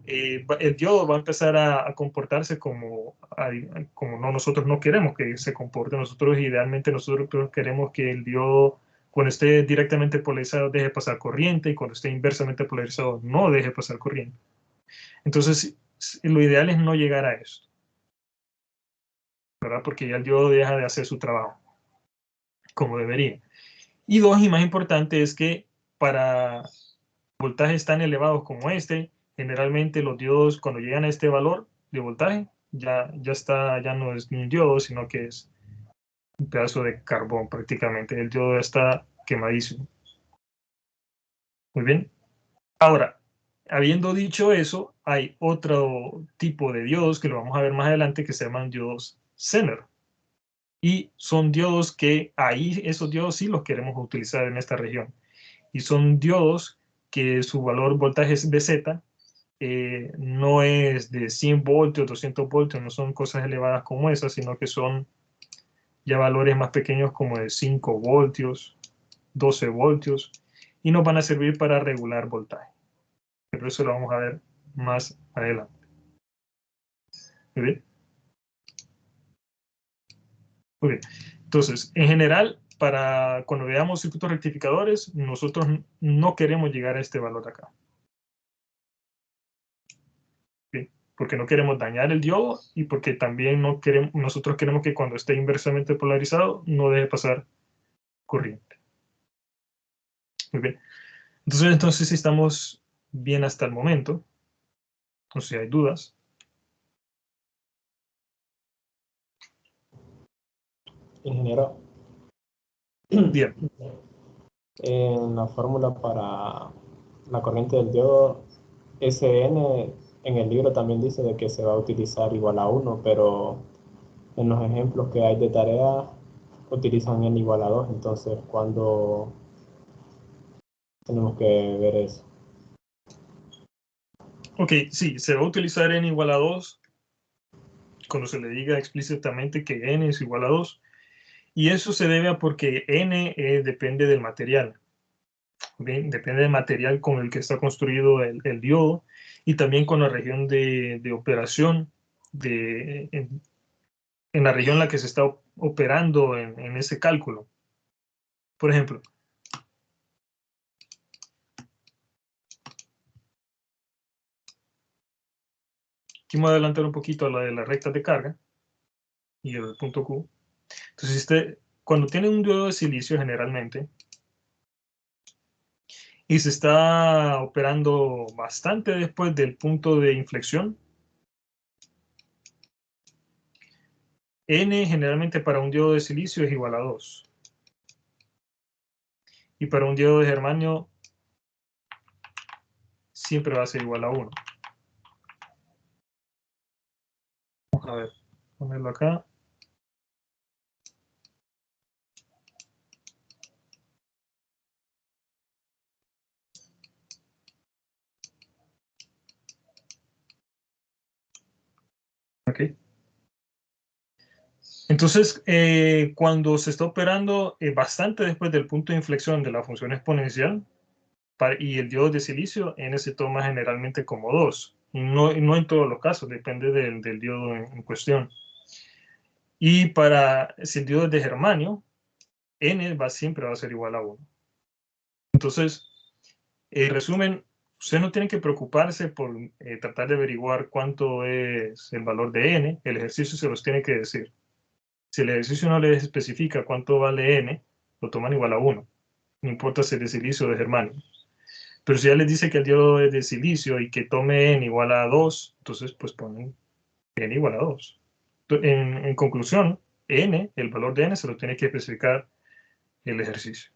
el diodo va a empezar a comportarse como nosotros no queremos que se comporte. Idealmente nosotros queremos que el diodo, cuando esté directamente polarizado, deje pasar corriente, y cuando esté inversamente polarizado, no deje pasar corriente. Entonces, lo ideal es no llegar a eso, ¿verdad? Porque ya el diodo deja de hacer su trabajo como debería. Y dos, y más importante, es que para voltajes tan elevados como este, generalmente los diodos cuando llegan a este valor de voltaje, ya no es un diodo, sino que es un pedazo de carbón prácticamente. El diodo está quemadísimo. Muy bien. Ahora, habiendo dicho eso, hay otro tipo de diodos que lo vamos a ver más adelante que se llaman diodos Zener. Y son diodos que esos diodos sí los queremos utilizar en esta región. Y son diodos que su valor voltaje es BZ, no es de 100 voltios, 200 voltios, no son cosas elevadas como esas, sino que son ya valores más pequeños como de 5 voltios, 12 voltios, y nos van a servir para regular voltaje. Pero eso lo vamos a ver más adelante. Muy bien. Muy bien. Entonces, en general, cuando veamos circuitos rectificadores, nosotros no queremos llegar a este valor acá. ¿Sí? Porque no queremos dañar el diodo y porque también nosotros queremos que cuando esté inversamente polarizado no deje pasar corriente. Muy bien. Entonces si estamos bien hasta el momento, o si hay dudas. Ingeniero, Bien. en la fórmula para la corriente del diodo, Sn en el libro también dice de que se va a utilizar igual a 1, pero en los ejemplos que hay de tarea utilizan n igual a 2, entonces ¿cuándo tenemos que ver eso? Ok, sí, se va a utilizar n igual a 2 cuando se le diga explícitamente que n es igual a 2. Y eso se debe a porque n depende del material. ¿Bien? Depende del material con el que está construido el diodo y también con la región de operación en la región en la que se está operando en ese cálculo. Por ejemplo, aquí me voy a adelantar un poquito a la de las rectas de carga y el punto Q. Entonces, cuando tiene un diodo de silicio generalmente y se está operando bastante después del punto de inflexión, N generalmente para un diodo de silicio es igual a 2. Y para un diodo de germanio siempre va a ser igual a 1. Vamos a ver, ponerlo acá. Ok. Entonces, cuando se está operando bastante después del punto de inflexión de la función exponencial y el diodo de silicio, N se toma generalmente como 2. No en todos los casos, depende del diodo en cuestión. Y si el diodo es de germanio, N siempre va a ser igual a 1. Entonces, en resumen, usted no tiene que preocuparse por tratar de averiguar cuánto es el valor de N. El ejercicio se los tiene que decir. Si el ejercicio no les especifica cuánto vale N, lo toman igual a 1. No importa si es de silicio o de germanio. Pero si ya les dice que el diodo es de silicio y que tome N igual a 2, entonces pues ponen N igual a 2. En conclusión, N, el valor de N, se lo tiene que especificar el ejercicio.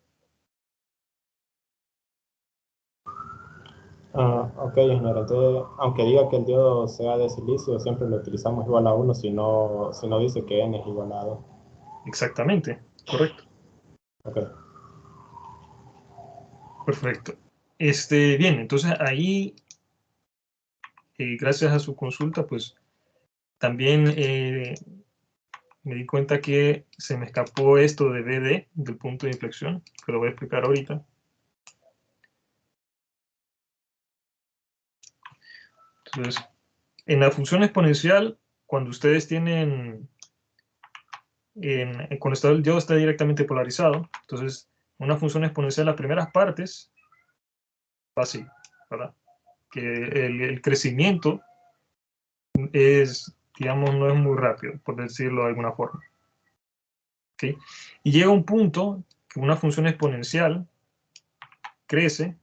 Ok, ingeniero. Entonces, aunque diga que el diodo sea de silicio, siempre lo utilizamos igual a 1 si no dice que n es igual a 2. Exactamente, correcto. Ok. Perfecto. Bien, entonces ahí, gracias a su consulta, pues también me di cuenta que se me escapó esto de BD, del punto de inflexión, que lo voy a explicar ahorita. Entonces, en la función exponencial, cuando ustedes tienen, cuando el diodo está directamente polarizado, entonces una función exponencial, las primeras partes, va así, ¿verdad? Que el crecimiento digamos, no es muy rápido, por decirlo de alguna forma. ¿Okay? Y llega un punto que una función exponencial crece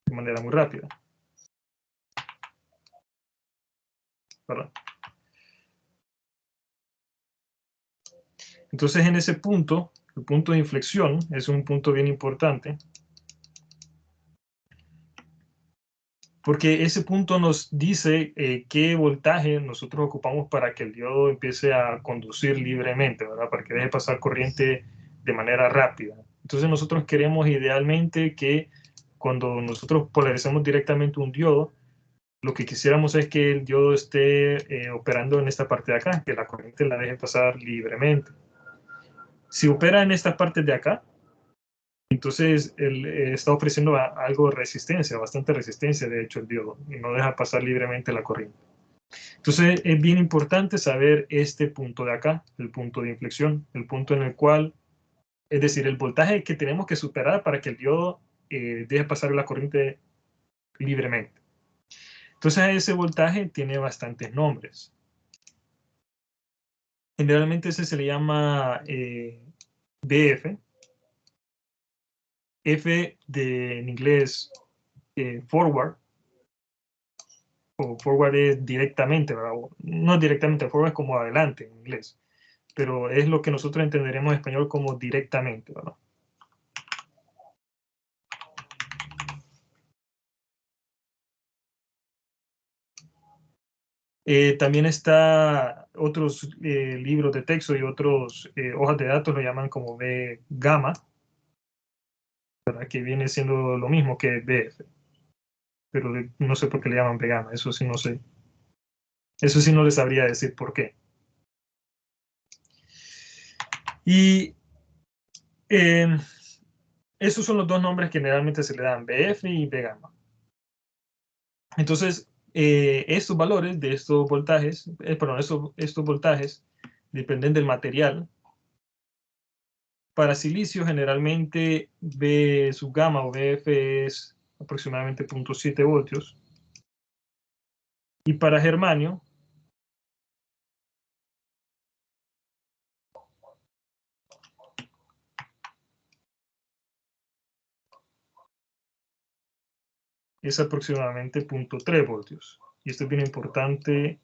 de manera muy rápida, ¿verdad? Entonces, en ese punto, el punto de inflexión es un punto bien importante, porque ese punto nos dice qué voltaje nosotros ocupamos para que el diodo empiece a conducir libremente, ¿verdad? Para que deje pasar corriente de manera rápida. Entonces nosotros queremos idealmente que cuando nosotros polarizamos directamente un diodo, lo que quisiéramos es que el diodo esté operando en esta parte de acá, que la corriente la deje pasar libremente. Si opera en estas partes de acá, entonces él está ofreciendo algo de resistencia, bastante resistencia, de hecho, el diodo, y no deja pasar libremente la corriente. Entonces es bien importante saber este punto de acá, el punto de inflexión, el punto en el cual, es decir, el voltaje que tenemos que superar para que el diodo deje pasar la corriente libremente. Entonces ese voltaje tiene bastantes nombres. Generalmente ese se le llama BF. F en inglés forward, o forward es directamente, ¿verdad? No directamente, forward es como adelante en inglés. pero es lo que nosotros entenderemos en español como directamente, ¿verdad? También está otros libros de texto y otros hojas de datos, lo llaman como B gamma, ¿verdad? Que viene siendo lo mismo que BF, pero no sé por qué le llaman B gamma, eso sí no sé. Eso sí no les sabría decir por qué. Y esos son los dos nombres que generalmente se le dan, BF y B gamma. Entonces, estos valores de estos voltajes, estos voltajes dependen del material. Para silicio, generalmente B sub gamma o BF es aproximadamente 0.7 voltios. Y para germanio, es aproximadamente 0.3 voltios. Y esto es bien importante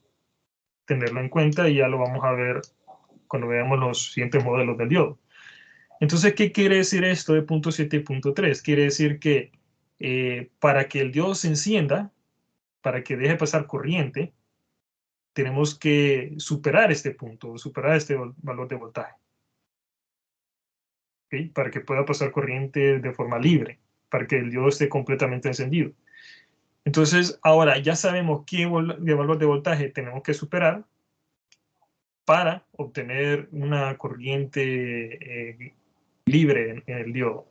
tenerlo en cuenta y ya lo vamos a ver cuando veamos los siguientes modelos del diodo. Entonces, ¿qué quiere decir esto de 0.7 y 0.3? Quiere decir que para que el diodo se encienda, para que deje pasar corriente, tenemos que superar este punto, superar este valor de voltaje. ¿Okay? Para que pueda pasar corriente de forma libre, para que el diodo esté completamente encendido. Entonces, ahora ya sabemos qué valor de voltaje tenemos que superar para obtener una corriente libre en el diodo.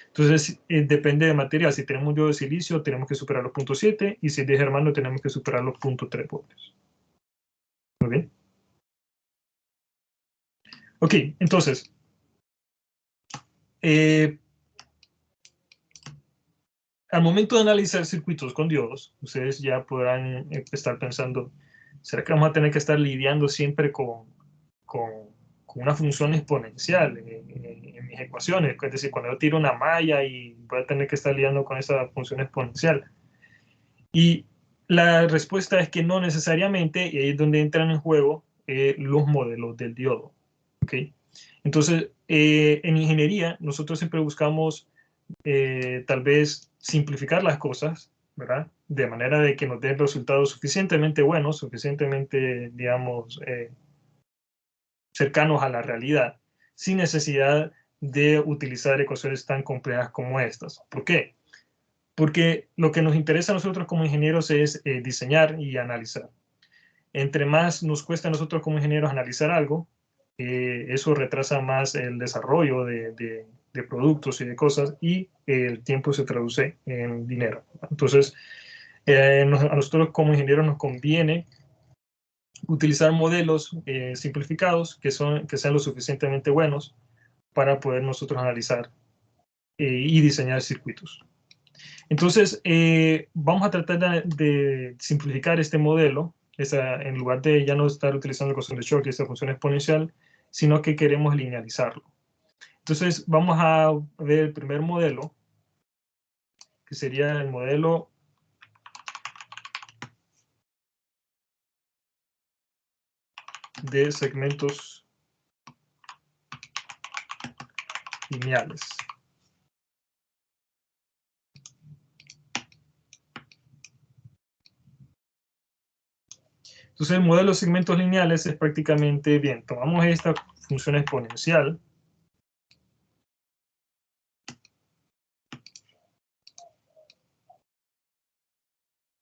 Entonces, depende de material. Si tenemos un diodo de silicio, tenemos que superar los 0.7 y si es de germanio, tenemos que superar los 0.3 voltios. Muy bien. Ok, entonces, al momento de analizar circuitos con diodos, ustedes ya podrán estar pensando, ¿será que vamos a tener que estar lidiando siempre con una función exponencial en mis ecuaciones? Es decir, cuando yo tiro una malla y voy a tener que estar lidiando con esa función exponencial. Y la respuesta es que no necesariamente, y ahí es donde entran en juego los modelos del diodo. ¿Okay? Entonces, en ingeniería, nosotros siempre buscamos tal vez simplificar las cosas, ¿verdad? De manera de que nos den resultados suficientemente buenos, suficientemente, digamos, cercanos a la realidad, sin necesidad de utilizar ecuaciones tan complejas como estas. ¿Por qué? Porque lo que nos interesa a nosotros como ingenieros es diseñar y analizar. Entre más nos cuesta a nosotros como ingenieros analizar algo, eso retrasa más el desarrollo de productos y de cosas y el tiempo se traduce en dinero. Entonces, a nosotros como ingenieros nos conviene utilizar modelos simplificados que sean lo suficientemente buenos para poder nosotros analizar y diseñar circuitos. Entonces, vamos a tratar de simplificar este modelo, en lugar de ya no estar utilizando la ecuación de Shorty, esta función exponencial, sino que queremos linealizarlo. Entonces, vamos a ver el primer modelo, que sería el modelo de segmentos lineales. Entonces, el modelo de segmentos lineales es prácticamente, bien, tomamos esta función exponencial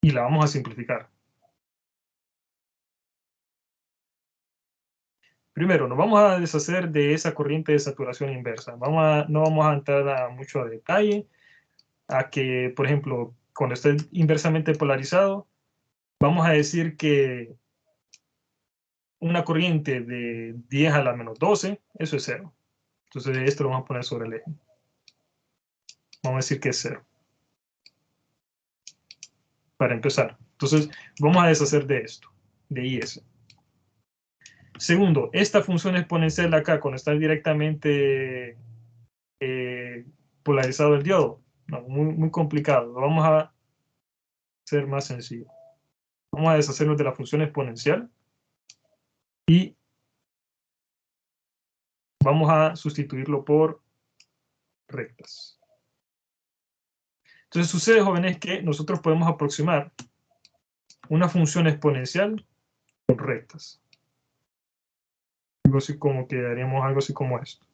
y la vamos a simplificar. Primero, nos vamos a deshacer de esa corriente de saturación inversa. No vamos a entrar a mucho detalle, a que, por ejemplo, cuando esté inversamente polarizado, vamos a decir que una corriente de 10 a la menos 12, eso es cero. Entonces, esto lo vamos a poner sobre el eje. Vamos a decir que es cero. Para empezar. Entonces, vamos a deshacer de esto, de IS. Segundo, esta función exponencial acá, cuando está directamente polarizado el diodo, no, muy complicado. Lo vamos a hacer más sencillo. Vamos a deshacernos de la función exponencial y vamos a sustituirlo por rectas. Entonces sucede, jóvenes, que nosotros podemos aproximar una función exponencial con rectas. Algo así como que haríamos algo así como esto.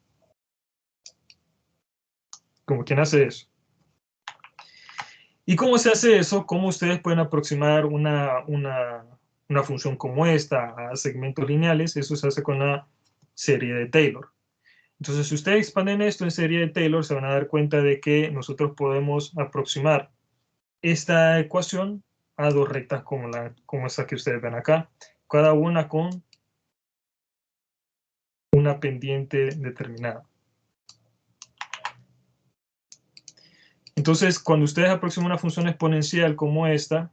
Como quien hace eso. ¿Y cómo se hace eso? ¿Cómo ustedes pueden aproximar una función como esta a segmentos lineales? Eso se hace con la serie de Taylor. Entonces, si ustedes expanden esto en serie de Taylor, se van a dar cuenta de que nosotros podemos aproximar esta ecuación a dos rectas como esta que ustedes ven acá, cada una con una pendiente determinada. Entonces, cuando ustedes aproximan una función exponencial como esta,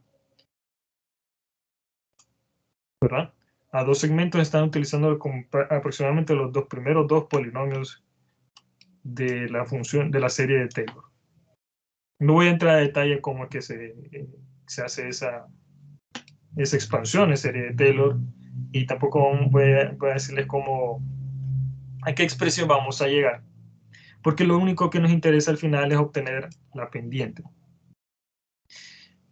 ¿verdad? A dos segmentos están utilizando aproximadamente los primeros dos polinomios de la función de la serie de Taylor. No voy a entrar a detalle cómo es que se hace esa expansión en serie de Taylor, y tampoco voy a decirles a qué expresión vamos a llegar, porque lo único que nos interesa al final es obtener la pendiente.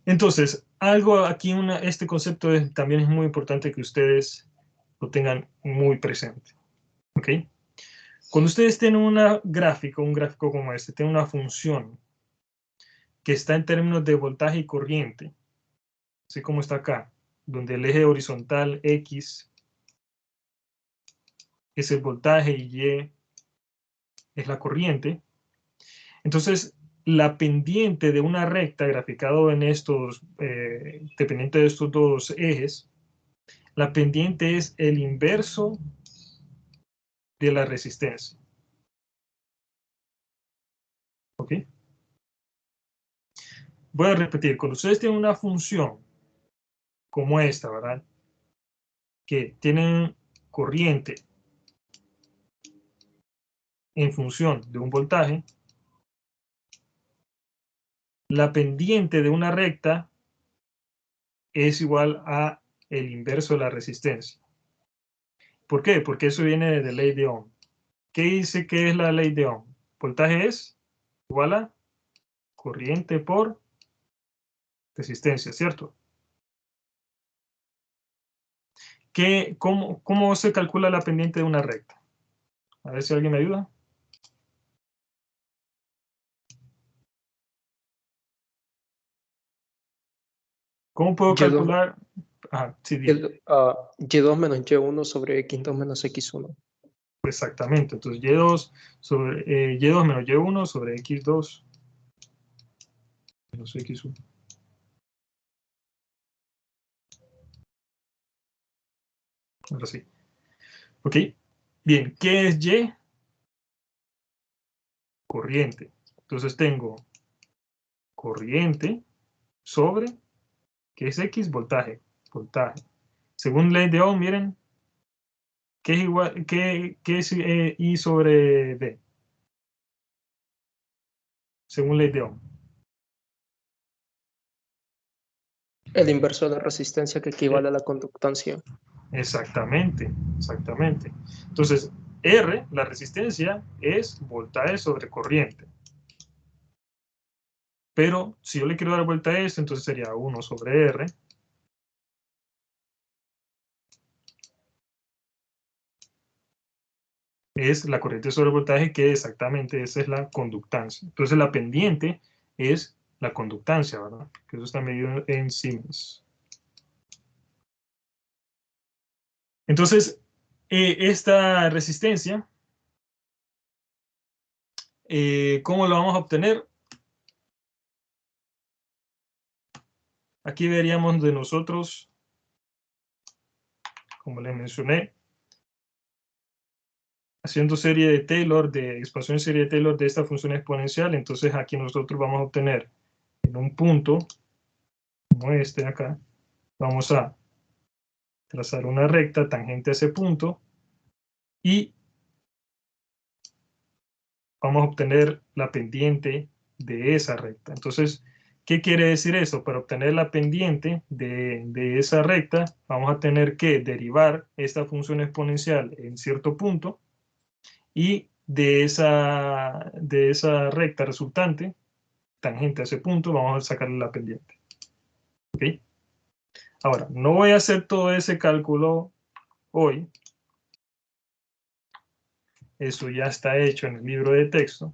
Entonces, algo aquí, este concepto también es muy importante que ustedes lo tengan muy presente. ¿Ok? Cuando ustedes tienen un gráfico como este, tienen una función que está en términos de voltaje y corriente, así como está acá, donde el eje horizontal X es el voltaje y Y es la corriente. Entonces, la pendiente de una recta graficado en estos, dependiente de estos dos ejes, la pendiente es el inverso de la resistencia. ¿Ok? Voy a repetir, cuando ustedes tienen una función como esta, ¿verdad? Que tienen corriente en función de un voltaje, la pendiente de una recta es igual a el inverso de la resistencia. ¿Por qué? Porque eso viene de la ley de Ohm. ¿Qué dice que es la ley de Ohm? Voltaje es igual a corriente por resistencia, ¿cierto? ¿Cómo se calcula la pendiente de una recta? A ver si alguien me ayuda. ¿Cómo puedo calcular? Sí, Y2 menos Y1 sobre X2 menos X1. Exactamente. Entonces, Y2 menos Y1 sobre X2 menos X1. Ahora sí. Ok. Bien, ¿qué es Y? Corriente. Entonces tengo corriente sobre, ¿qué es X? Voltaje. Según ley de Ohm, miren, ¿qué es igual, qué es I sobre V? Según ley de Ohm. El inverso de la resistencia, que equivale a la conductancia. Exactamente. Entonces, R, la resistencia, es voltaje sobre corriente. Pero si yo le quiero dar vuelta a esto, entonces sería 1 sobre R. Es la corriente sobre voltaje, que exactamente esa es la conductancia. Entonces la pendiente es la conductancia, ¿verdad? Que eso está medido en Siemens. Entonces, esta resistencia, ¿cómo la vamos a obtener? Aquí veríamos de nosotros, como les mencioné, haciendo serie de Taylor, de expansión en serie de Taylor de esta función exponencial. Entonces aquí nosotros vamos a obtener en un punto como este de acá, vamos a trazar una recta tangente a ese punto y vamos a obtener la pendiente de esa recta. Entonces, ¿qué quiere decir eso? Para obtener la pendiente de esa recta, vamos a tener que derivar esta función exponencial en cierto punto y de esa recta resultante, tangente a ese punto, vamos a sacarle la pendiente. ¿Ok? Ahora, no voy a hacer todo ese cálculo hoy. Eso ya está hecho en el libro de texto.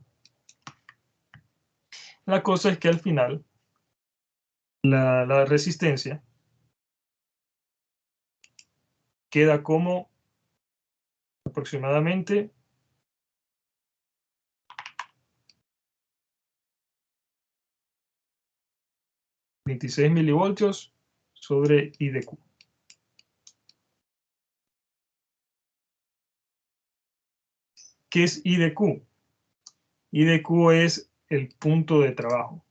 La cosa es que al final, la resistencia queda como aproximadamente 26 milivoltios sobre I de Q. ¿Qué es I de Q? I de Q es el punto de trabajo.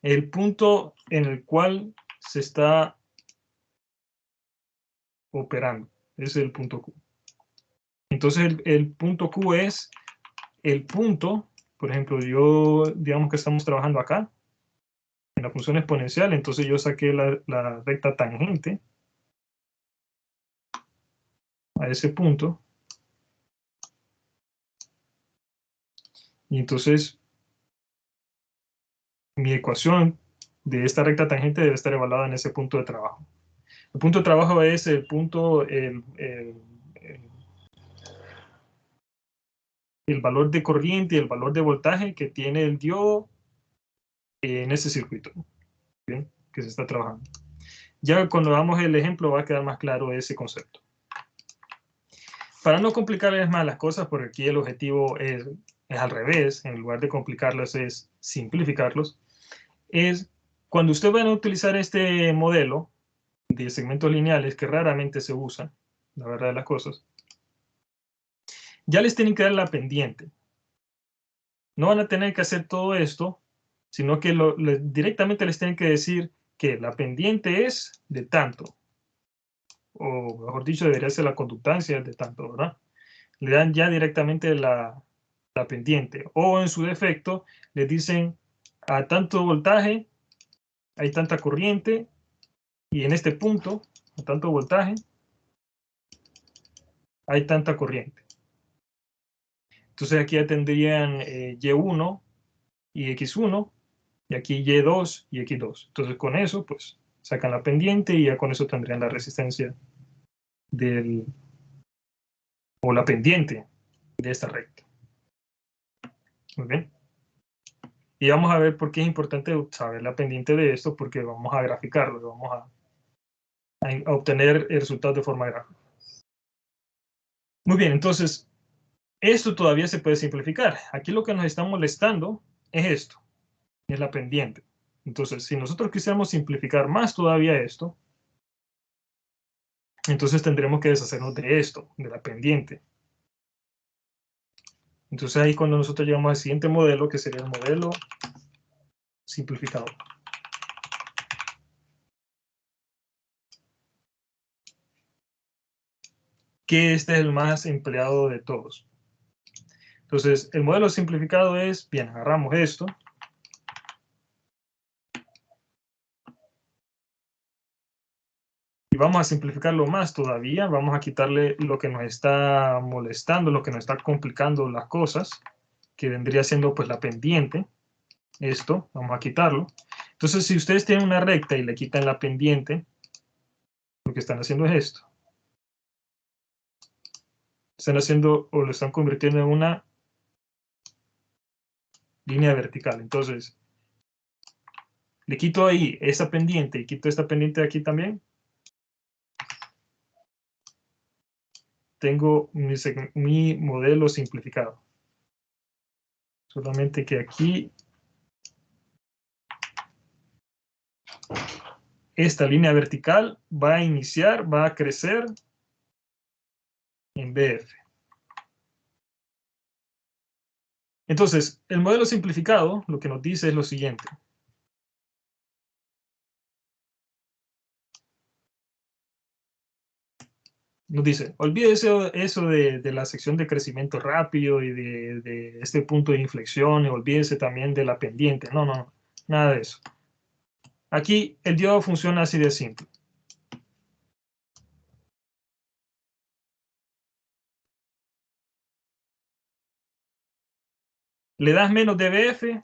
El punto en el cual se está operando. Ese es el punto Q. Entonces el punto Q es el punto, por ejemplo, digamos que estamos trabajando acá, en la función exponencial, entonces yo saqué la recta tangente a ese punto. Y entonces mi ecuación de esta recta tangente debe estar evaluada en ese punto de trabajo. El punto de trabajo es el punto, el valor de corriente y el valor de voltaje que tiene el diodo en ese circuito, ¿bien? Que se está trabajando. Ya cuando damos el ejemplo va a quedar más claro ese concepto. Para no complicarles más las cosas, porque aquí el objetivo es al revés, en lugar de complicarlos es simplificarlos, es cuando ustedes van a utilizar este modelo de segmentos lineales que raramente se usa, la verdad de las cosas, ya les tienen que dar la pendiente. No van a tener que hacer todo esto, sino que directamente les tienen que decir que la pendiente es de tanto, o mejor dicho, debería ser la conductancia de tanto, ¿verdad? Le dan ya directamente la pendiente, o en su defecto les dicen a tanto voltaje hay tanta corriente y en este punto a tanto voltaje hay tanta corriente. Entonces aquí ya tendrían Y1 y X1 y aquí Y2 y X2. Entonces con eso pues sacan la pendiente y ya con eso tendrían la resistencia o la pendiente de esta recta. Muy bien. Y vamos a ver por qué es importante saber la pendiente de esto, porque vamos a graficarlo, vamos a obtener el resultado de forma gráfica. Muy bien, entonces, esto todavía se puede simplificar. Aquí lo que nos está molestando es esto, es la pendiente. Entonces, si nosotros quisiéramos simplificar más todavía esto, entonces tendremos que deshacernos de esto, de la pendiente. Entonces ahí cuando nosotros llegamos al siguiente modelo, que sería el modelo simplificado. Que este es el más empleado de todos. Entonces, el modelo simplificado es, bien, agarramos esto. Y vamos a simplificarlo más todavía. Vamos a quitarle lo que nos está molestando, lo que nos está complicando las cosas, que vendría siendo pues la pendiente. Esto, vamos a quitarlo. Entonces, si ustedes tienen una recta y le quitan la pendiente, lo que están haciendo es esto. Están haciendo o lo están convirtiendo en una línea vertical. Entonces, le quito ahí esa pendiente y quito esta pendiente de aquí también. Tengo mi modelo simplificado. Solamente que aquí esta línea vertical va a iniciar, va a crecer en BF. Entonces, el modelo simplificado lo que nos dice es lo siguiente. Nos dice, olvídese eso de la sección de crecimiento rápido y de este punto de inflexión, y olvídese también de la pendiente. No, no, no, nada de eso. Aquí el diodo funciona así de simple. le das menos dBF,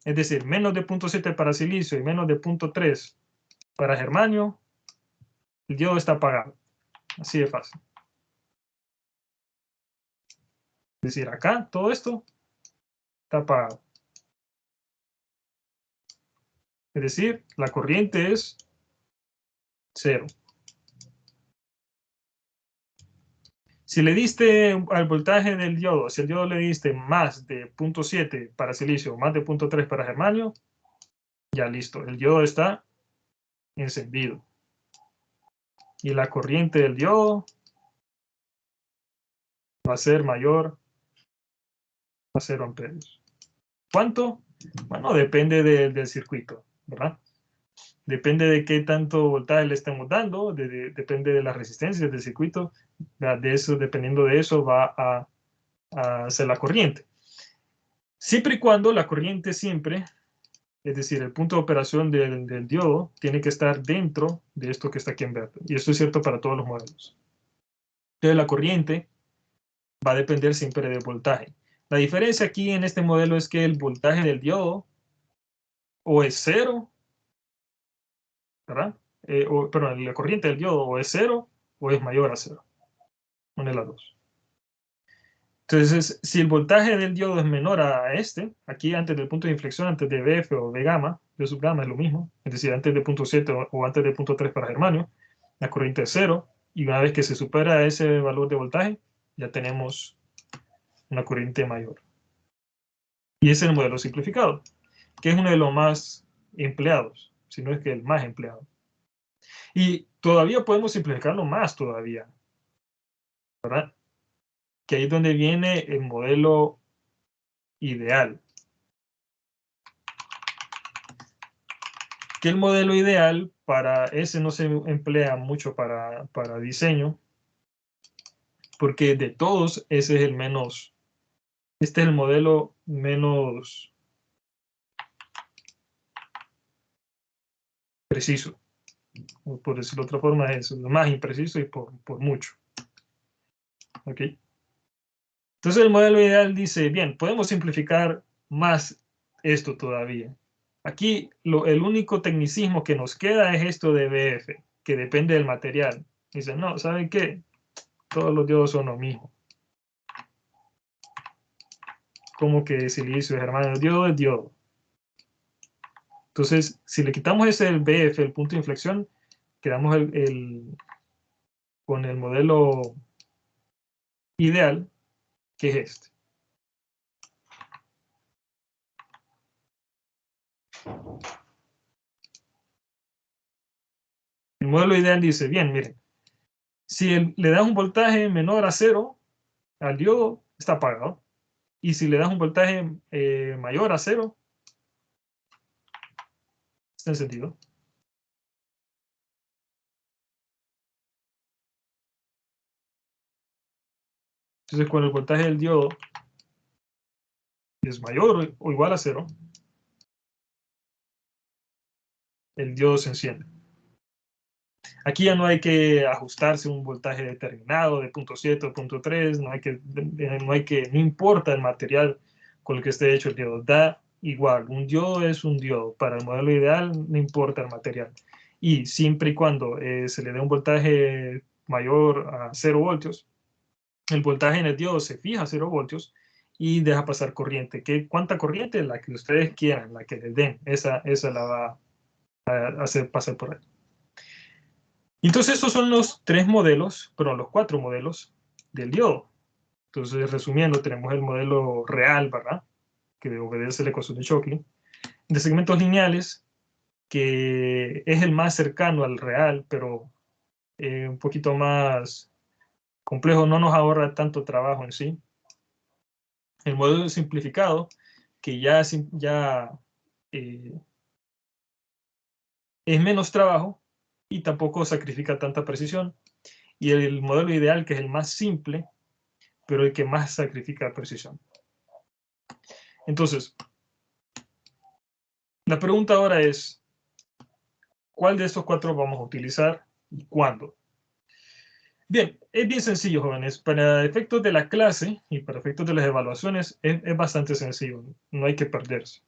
es decir, menos de 0.7 para silicio y menos de 0.3 para germanio, el diodo está apagado. Así de fácil. Es decir, acá todo esto está apagado. Es decir, la corriente es 0. Si le diste al voltaje del diodo, si al diodo le diste más de 0.7 para silicio, más de 0.3 para germanio, ya listo, el diodo está encendido. Y la corriente del diodo va a ser mayor a 0 amperios. ¿Cuánto? Bueno, depende del circuito, ¿verdad? Depende de qué tanto voltaje le estemos dando, depende de las resistencias del circuito, de eso, dependiendo de eso va a ser la corriente. Siempre y cuando la corriente siempre, es decir, el punto de operación del diodo, tiene que estar dentro de esto que está aquí en verde. Y esto es cierto para todos los modelos. Entonces la corriente va a depender siempre del voltaje. La diferencia aquí en este modelo es que el voltaje del diodo o es 0, ¿verdad? Perdón, la corriente del diodo o es 0 o es mayor a 0. Una de las dos. Entonces, si el voltaje del diodo es menor a este, aquí antes del punto de inflexión, antes de BF o de gamma, de sub gamma es lo mismo, es decir, antes de 0.7 o antes de 0.3 para germanio, la corriente es 0, y una vez que se supera ese valor de voltaje, ya tenemos una corriente mayor. Y ese es el modelo simplificado, que es uno de los más empleados, si no es que el más empleado. Y todavía podemos simplificarlo más todavía, ¿verdad? Que ahí es donde viene el modelo ideal. Que el modelo ideal para ese no se emplea mucho para diseño, porque de todos ese es el menos, este es el modelo menos preciso. Por decirlo de otra forma, es lo más impreciso y por mucho. ¿Ok? Entonces el modelo ideal dice, bien, podemos simplificar más esto todavía. Aquí el único tecnicismo que nos queda es esto de BF, que depende del material. Dicen, no, ¿saben qué? Todos los diodos son lo mismo. Como que silicio, germanio, el diodo es diodo. Entonces, si le quitamos ese el BF, el punto de inflexión, quedamos con el modelo ideal, que es este. El modelo ideal dice, bien, miren, si le das un voltaje menor a 0 al diodo, está apagado. Y si le das un voltaje mayor a 0, está encendido. Entonces, cuando el voltaje del diodo es mayor o igual a 0, el diodo se enciende. Aquí ya no hay que ajustarse un voltaje determinado de 0.7 o 0.3, no importa el material con el que esté hecho el diodo, da igual, un diodo es un diodo, para el modelo ideal no importa el material. Y siempre y cuando se le dé un voltaje mayor a 0 voltios, el voltaje en el diodo se fija a 0 voltios y deja pasar corriente. ¿Cuánta corriente? La que ustedes quieran, la que les den, esa la va a hacer pasar por ahí. Entonces estos son los los 4 modelos del diodo. Entonces, resumiendo, tenemos el modelo real, ¿verdad? Que obedece a la ecuación de Shockley. De segmentos lineales, que es el más cercano al real, pero un poquito más complejo, no nos ahorra tanto trabajo en sí. El modelo simplificado, que ya es menos trabajo y tampoco sacrifica tanta precisión. Y el modelo ideal, que es el más simple, pero el que más sacrifica precisión. Entonces, la pregunta ahora es, ¿cuál de estos 4 vamos a utilizar y cuándo? Bien, es bien sencillo, jóvenes. Para efectos de la clase y para efectos de las evaluaciones es bastante sencillo. No hay que perderse.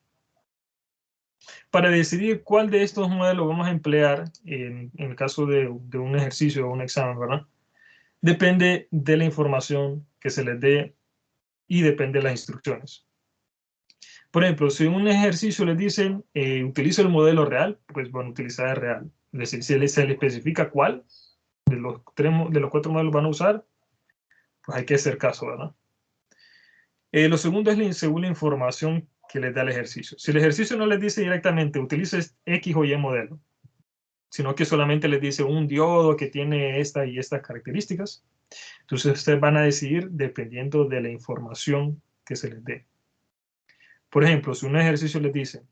Para decidir cuál de estos modelos vamos a emplear en el caso de un ejercicio o un examen, ¿verdad? Depende de la información que se les dé y depende de las instrucciones. Por ejemplo, si en un ejercicio les dicen utiliza el modelo real, pues van a utilizar el real. Es decir, si se les especifica cuál de los 4 modelos van a usar, pues hay que hacer caso, ¿verdad? Lo segundo es según la información que les da el ejercicio. Si el ejercicio no les dice directamente utilice X o Y modelo, sino que solamente les dice un diodo que tiene esta y estas características, entonces ustedes van a decidir dependiendo de la información que se les dé. Por ejemplo, si un ejercicio les dice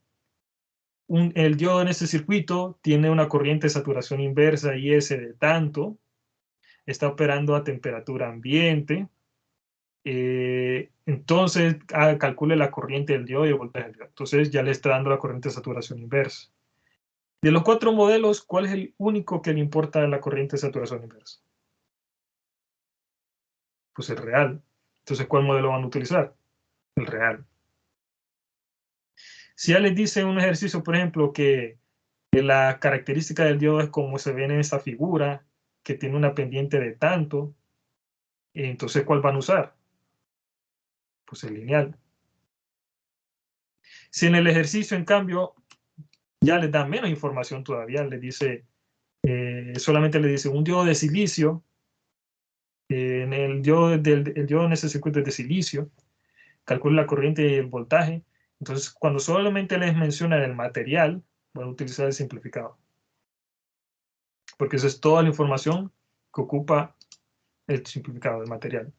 el diodo en este circuito tiene una corriente de saturación inversa IS de tanto, está operando a temperatura ambiente, entonces calcule la corriente del diodo y el voltaje del diodo. Entonces ya le está dando la corriente de saturación inversa. De los 4 modelos, ¿cuál es el único que le importa la corriente de saturación inversa? Pues el real. Entonces, ¿cuál modelo van a utilizar? El real. Si ya les dice un ejercicio, por ejemplo, que la característica del diodo es como se ve en esta figura, que tiene una pendiente de tanto, entonces, ¿cuál van a usar? Pues el lineal. Si en el ejercicio, en cambio, ya les da menos información todavía, les dice, solamente le dice un diodo de silicio, en el diodo en ese circuito es de silicio, calcula la corriente y el voltaje. Entonces, cuando solamente les mencionan el material, van a utilizar el simplificado. Porque esa es toda la información que ocupa el simplificado del material.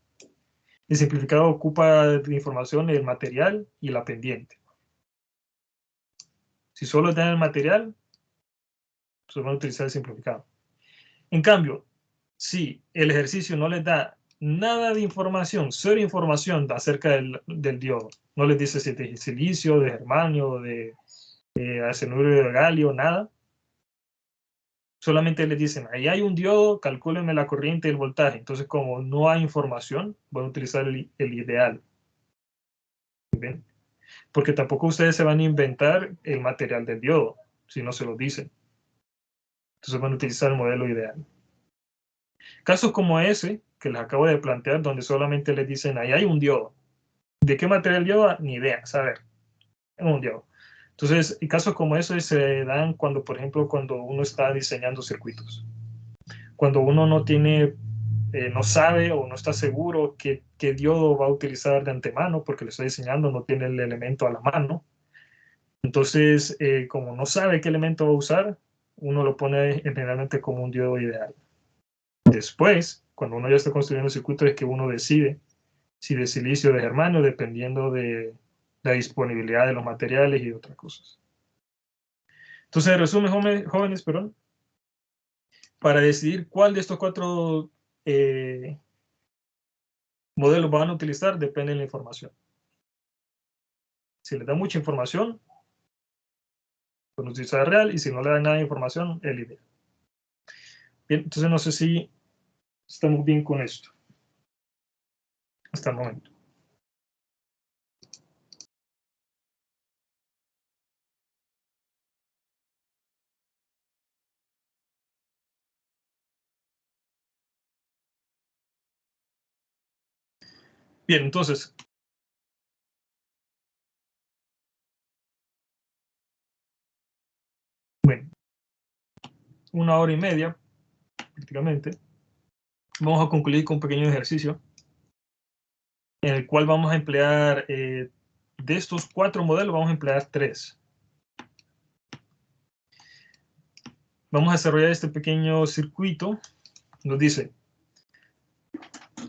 El simplificado ocupa la información del material y la pendiente. Si solo dan el material, pues van a utilizar el simplificado. En cambio, si el ejercicio no les da nada de información, cero información acerca del diodo, no les dice si es de silicio, de germanio, de arsenuro de galio, nada, solamente les dicen, ahí hay un diodo, calcúlenme la corriente y el voltaje. Entonces, como no hay información, van a utilizar el ideal. ¿Bien? Porque tampoco ustedes se van a inventar el material del diodo, si no se lo dicen. Entonces van a utilizar el modelo ideal. Casos como ese, que les acabo de plantear, donde solamente les dicen, ahí hay un diodo. ¿De qué material diodo? Ni idea, saber. Es un diodo. Entonces, casos como esos se dan cuando, por ejemplo, cuando uno está diseñando circuitos. Cuando uno no tiene, no sabe o no está seguro qué diodo va a utilizar de antemano, porque lo está diseñando, no tiene el elemento a la mano. Entonces, como no sabe qué elemento va a usar, uno lo pone generalmente como un diodo ideal. Después, cuando uno ya está construyendo el circuito, es que uno decide si de silicio o de germanio, dependiendo de la disponibilidad de los materiales y otras cosas. Entonces, en resumen, jóvenes, perdón, para decidir cuál de estos 4 modelos van a utilizar, depende de la información. Si les da mucha información, pueden utilizar el real, y si no le da nada de información, el ideal. Bien, entonces no sé si estamos bien con esto hasta el momento. Bien, entonces, bueno, 1 hora y media, prácticamente. Vamos a concluir con un pequeño ejercicio en el cual vamos a emplear, de estos 4 modelos, vamos a emplear 3. Vamos a desarrollar este pequeño circuito. Nos dice,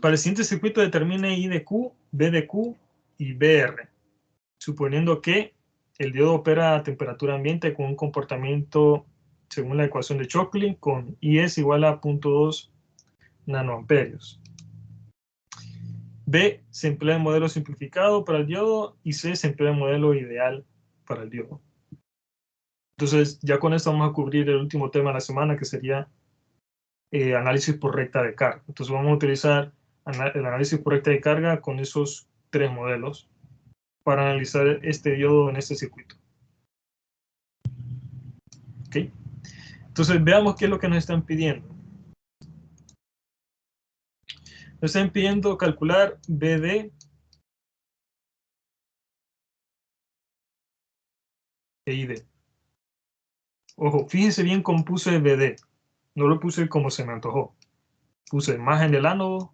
para el siguiente circuito determine I de Q, B de Q y BR, suponiendo que el diodo opera a temperatura ambiente con un comportamiento según la ecuación de Shockley con IS igual a 0.2 nanoamperios. B, se emplea el modelo simplificado para el diodo y C, se emplea el modelo ideal para el diodo. Entonces, ya con esto vamos a cubrir el último tema de la semana, que sería análisis por recta de carga. Entonces vamos a utilizar el análisis por recta de carga con esos 3 modelos para analizar este diodo en este circuito. ¿Okay? Entonces veamos qué es lo que nos están pidiendo. Nos están pidiendo calcular BD e ID. Ojo, fíjense bien cómo puse BD. No lo puse como se me antojó. Puse más en el ánodo,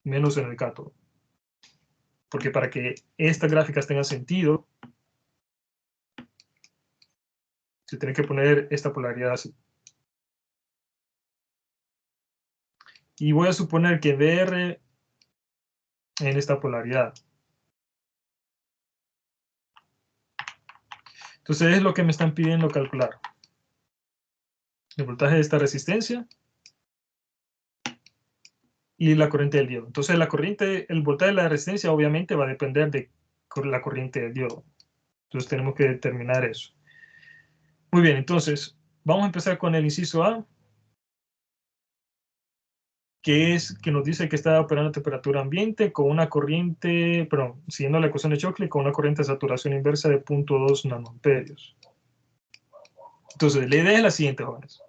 menos en el cátodo. Porque para que estas gráficas tengan sentido, se tiene que poner esta polaridad así. Y voy a suponer que BR en esta polaridad. Entonces es lo que me están pidiendo calcular. El voltaje de esta resistencia y la corriente del diodo. Entonces el voltaje de la resistencia obviamente va a depender de la corriente del diodo. Entonces tenemos que determinar eso. Muy bien, entonces vamos a empezar con el inciso A, que nos dice que está operando a temperatura ambiente con una corriente, perdón, siguiendo la ecuación de Shockley, con una corriente de saturación inversa de 0.2 nanoamperios. Entonces la idea es la siguiente, jóvenes.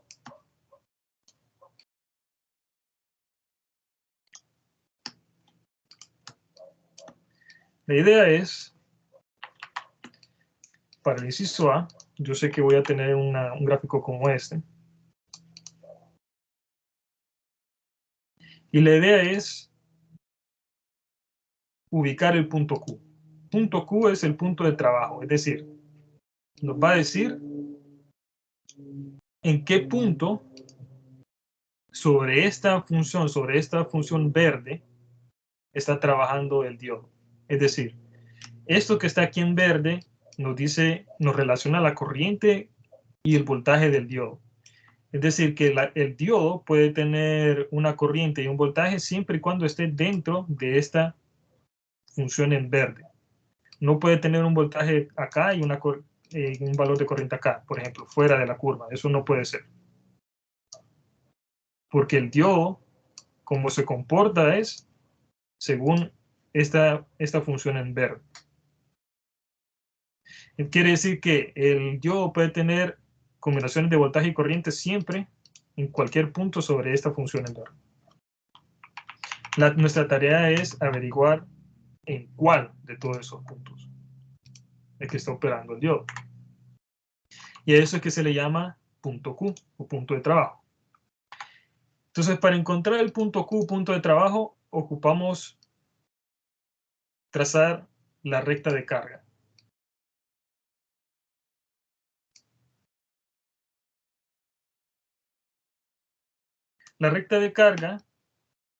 La idea es, para el inciso A, yo sé que voy a tener un gráfico como este. Y la idea es ubicar el punto Q. Punto Q es el punto de trabajo, es decir, nos va a decir en qué punto sobre esta función verde, está trabajando el diodo. Es decir, esto que está aquí en verde nos relaciona la corriente y el voltaje del diodo. Es decir, que el diodo puede tener una corriente y un voltaje siempre y cuando esté dentro de esta función en verde. No puede tener un voltaje acá y un valor de corriente acá, por ejemplo, fuera de la curva. Eso no puede ser. Porque el diodo, como se comporta, es según esta función en verde. Quiere decir que el diodo puede tener combinaciones de voltaje y corriente siempre en cualquier punto sobre esta función en verde. Nuestra tarea es averiguar en cuál de todos esos puntos es que está operando el diodo. Y a eso es que se le llama punto Q o punto de trabajo. Entonces, para encontrar el punto Q, punto de trabajo, ocupamos trazar la recta de carga. La recta de carga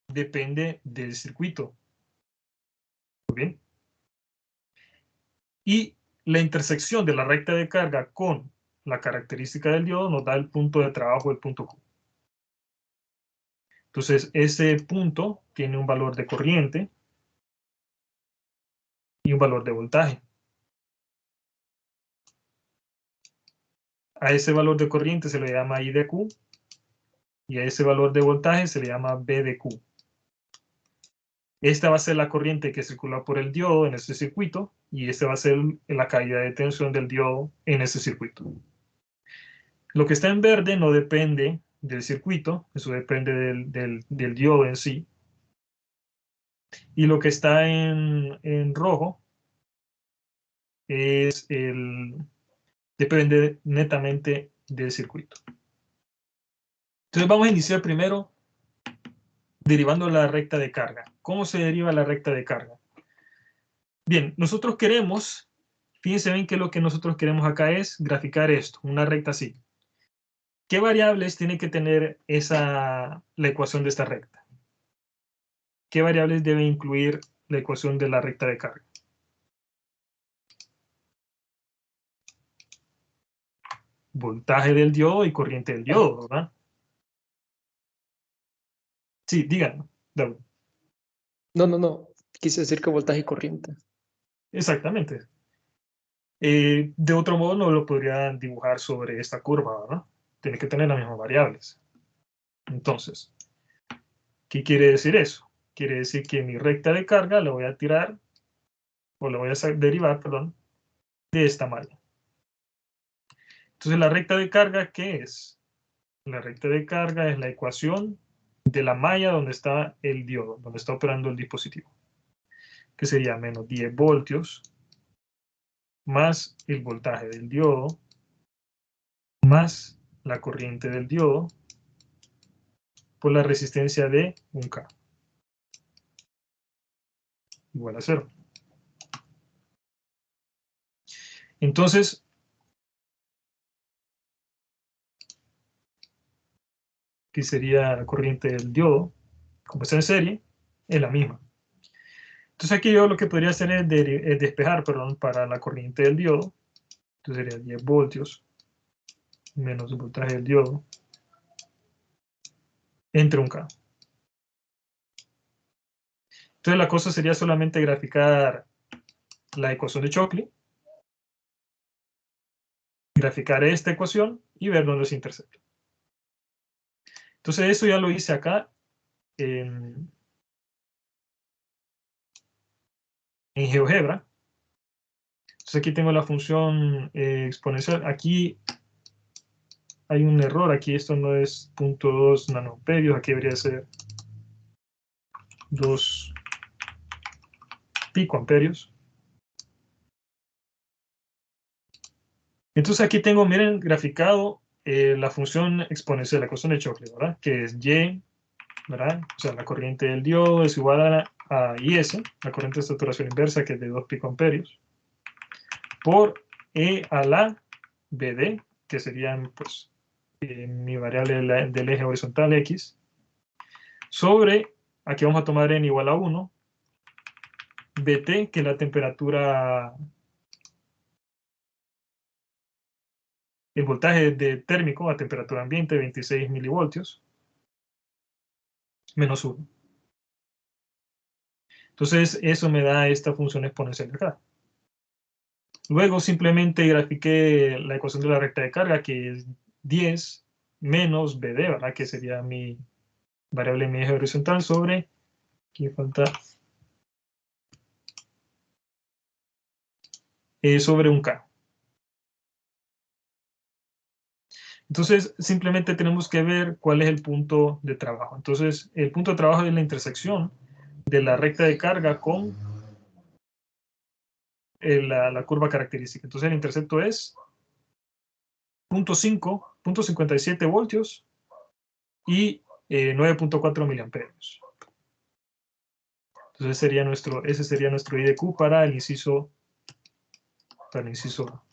depende del circuito. Muy bien. Y la intersección de la recta de carga con la característica del diodo nos da el punto de trabajo, el punto Q. Entonces, ese punto tiene un valor de corriente y un valor de voltaje. A ese valor de corriente se le llama I de Q y a ese valor de voltaje se le llama B de Q. Esta va a ser la corriente que circula por el diodo en ese circuito y esta va a ser la caída de tensión del diodo en ese circuito. Lo que está en verde no depende del circuito, eso depende del diodo en sí. Y lo que está en rojo depende netamente del circuito. Entonces vamos a iniciar primero derivando la recta de carga. ¿Cómo se deriva la recta de carga? Bien, nosotros queremos, fíjense bien que lo que nosotros queremos acá es graficar esto, una recta así. ¿Qué variables tiene que tener la ecuación de esta recta? ¿Qué variables debe incluir la ecuación de la recta de carga? Voltaje del diodo y corriente del diodo, ¿verdad? Sí, díganme, David. No. Quise decir que voltaje y corriente. Exactamente. De otro modo no lo podrían dibujar sobre esta curva, ¿verdad? Tiene que tener las mismas variables. Entonces, ¿qué quiere decir eso? Quiere decir que mi recta de carga la voy a tirar, o la voy a derivar, perdón, de esta malla. Entonces, la recta de carga, ¿qué es? La recta de carga es la ecuación de la malla donde está el diodo, donde está operando el dispositivo, que sería menos 10 voltios más el voltaje del diodo más la corriente del diodo por la resistencia de 1K igual a 0. Entonces, aquí sería la corriente del diodo, como está en serie, es la misma. Entonces aquí yo lo que podría hacer es despejar, perdón, para la corriente del diodo. Entonces sería 10 voltios menos el voltaje del diodo entre 1K. Entonces la cosa sería solamente graficar la ecuación de Shockley, graficar esta ecuación y ver dónde se intercepta. Entonces eso ya lo hice acá en GeoGebra. Entonces aquí tengo la función exponencial. Aquí hay un error. Aquí esto no es 0.2 nanoamperios. Aquí debería ser 2 picoamperios. Entonces aquí tengo, miren, graficado la función exponencial, la ecuación de Shockley, ¿verdad? Que es Y, ¿verdad? O sea, la corriente del diodo es igual a IS, la corriente de saturación inversa, que es de 2 picoamperios, por E a la BD, que serían, pues, mi variable del eje horizontal X, sobre, aquí vamos a tomar n igual a 1, BT, que es la temperatura, el voltaje de térmico a temperatura ambiente, 26 milivoltios, menos 1. Entonces, eso me da esta función exponencial de acá. Luego simplemente grafiqué la ecuación de la recta de carga, que es 10 menos BD, ¿verdad? Que sería mi variable en mi eje horizontal sobre, aquí falta, sobre 1K. Entonces, simplemente tenemos que ver cuál es el punto de trabajo. Entonces, el punto de trabajo es la intersección de la recta de carga con la curva característica. Entonces, el intercepto es 0.57 voltios y 9.4 miliamperios. Entonces, ese sería nuestro IDQ para el inciso A.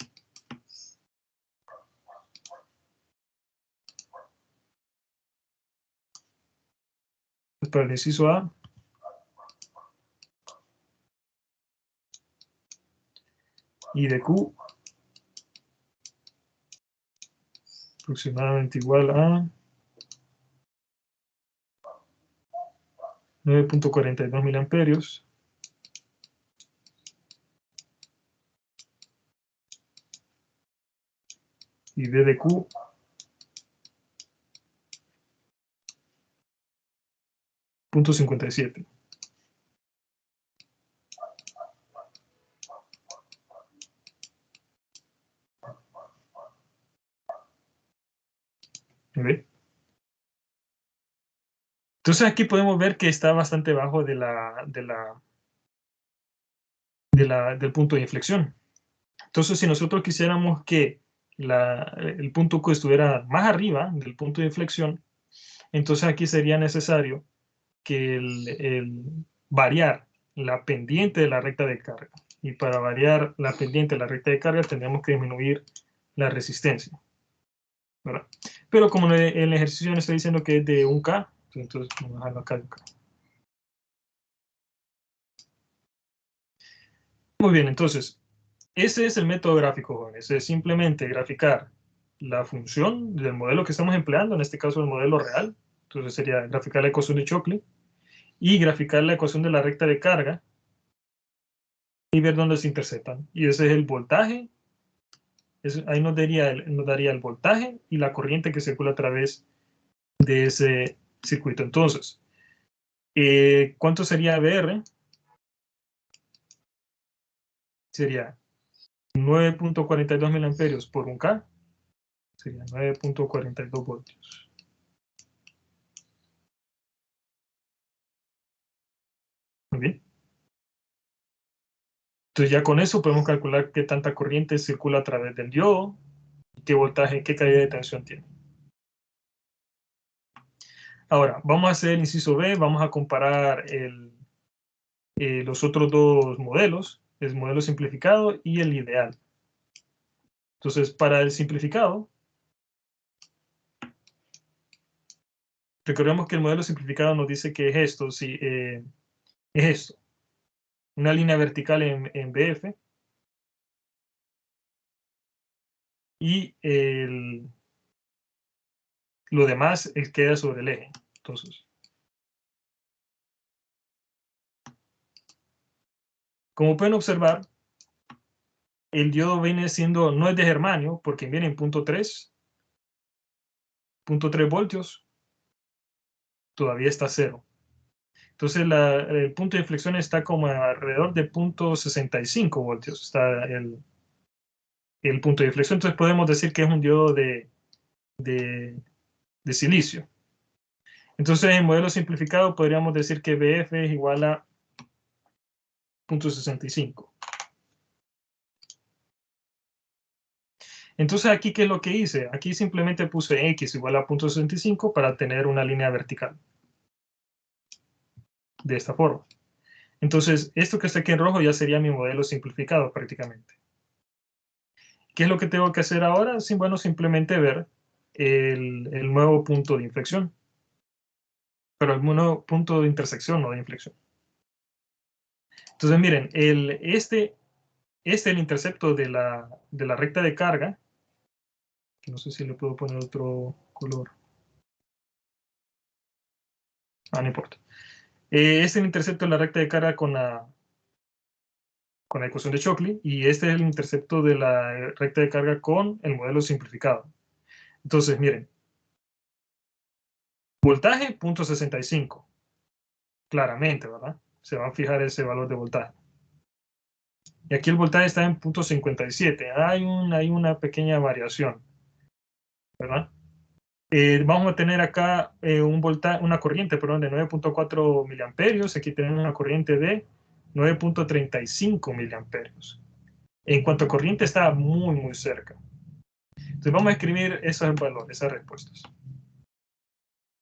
Para el inciso A, IDQ aproximadamente igual a 9.42 miliamperios y DDQ .57. ¿Ve? Entonces aquí podemos ver que está bastante bajo del punto de inflexión. Entonces, si nosotros quisiéramos que el punto Q estuviera más arriba del punto de inflexión, entonces aquí sería necesario que variar la pendiente de la recta de carga. Y para variar la pendiente de la recta de carga tendríamos que disminuir la resistencia, ¿verdad? Pero como el ejercicio nos está diciendo que es de 1K, entonces vamos a dejarlo acá de 1K. Muy bien, entonces, ese es el método gráfico, jóvenes. Es simplemente graficar la función del modelo que estamos empleando, en este caso el modelo real. Entonces sería graficar la ecuación de Shockley y graficar la ecuación de la recta de carga y ver dónde se interceptan. Y ese es el voltaje. Ahí nos daría el voltaje y la corriente que circula a través de ese circuito. Entonces, ¿cuánto sería VR? Sería 9.42 miliamperios por 1K. Sería 9.42 voltios. Muy bien. Entonces ya con eso podemos calcular qué tanta corriente circula a través del diodo, qué voltaje, qué calidad de tensión tiene. Ahora, vamos a hacer el inciso B, vamos a comparar los otros dos modelos, el modelo simplificado y el ideal. Entonces, para el simplificado, recordemos que el modelo simplificado nos dice que es esto, sí, es esto. Una línea vertical en BF y lo demás queda sobre el eje. Entonces, como pueden observar, el diodo viene siendo, no es de germanio, porque viene en 0.3 voltios, todavía está 0. Entonces el punto de inflexión está como alrededor de 0.65 voltios, está el punto de inflexión. Entonces podemos decir que es un diodo de silicio. Entonces en modelo simplificado podríamos decir que BF es igual a 0.65. Entonces aquí, ¿qué es lo que hice? Aquí simplemente puse X igual a 0.65 para tener una línea vertical. De esta forma. Entonces, esto que está aquí en rojo ya sería mi modelo simplificado prácticamente. ¿Qué es lo que tengo que hacer ahora? Sí, bueno, simplemente ver el nuevo punto de inflexión. Pero el nuevo punto de intersección, no de inflexión. Entonces, miren, este es el intercepto de la recta de carga. Que no sé si le puedo poner otro color. No importa. Es el intercepto de la recta de carga con la ecuación de Shockley, y este es el intercepto de la recta de carga con el modelo simplificado. Entonces, miren, voltaje 0.65, claramente, ¿verdad? Se va a fijar ese valor de voltaje. Y aquí el voltaje está en 0.57, hay una pequeña variación, ¿verdad? Vamos a tener acá una corriente, perdón, de 9.4 miliamperios, aquí tenemos una corriente de 9.35 miliamperios. En cuanto a corriente, está muy, muy cerca. Entonces vamos a escribir esos valores, esas respuestas,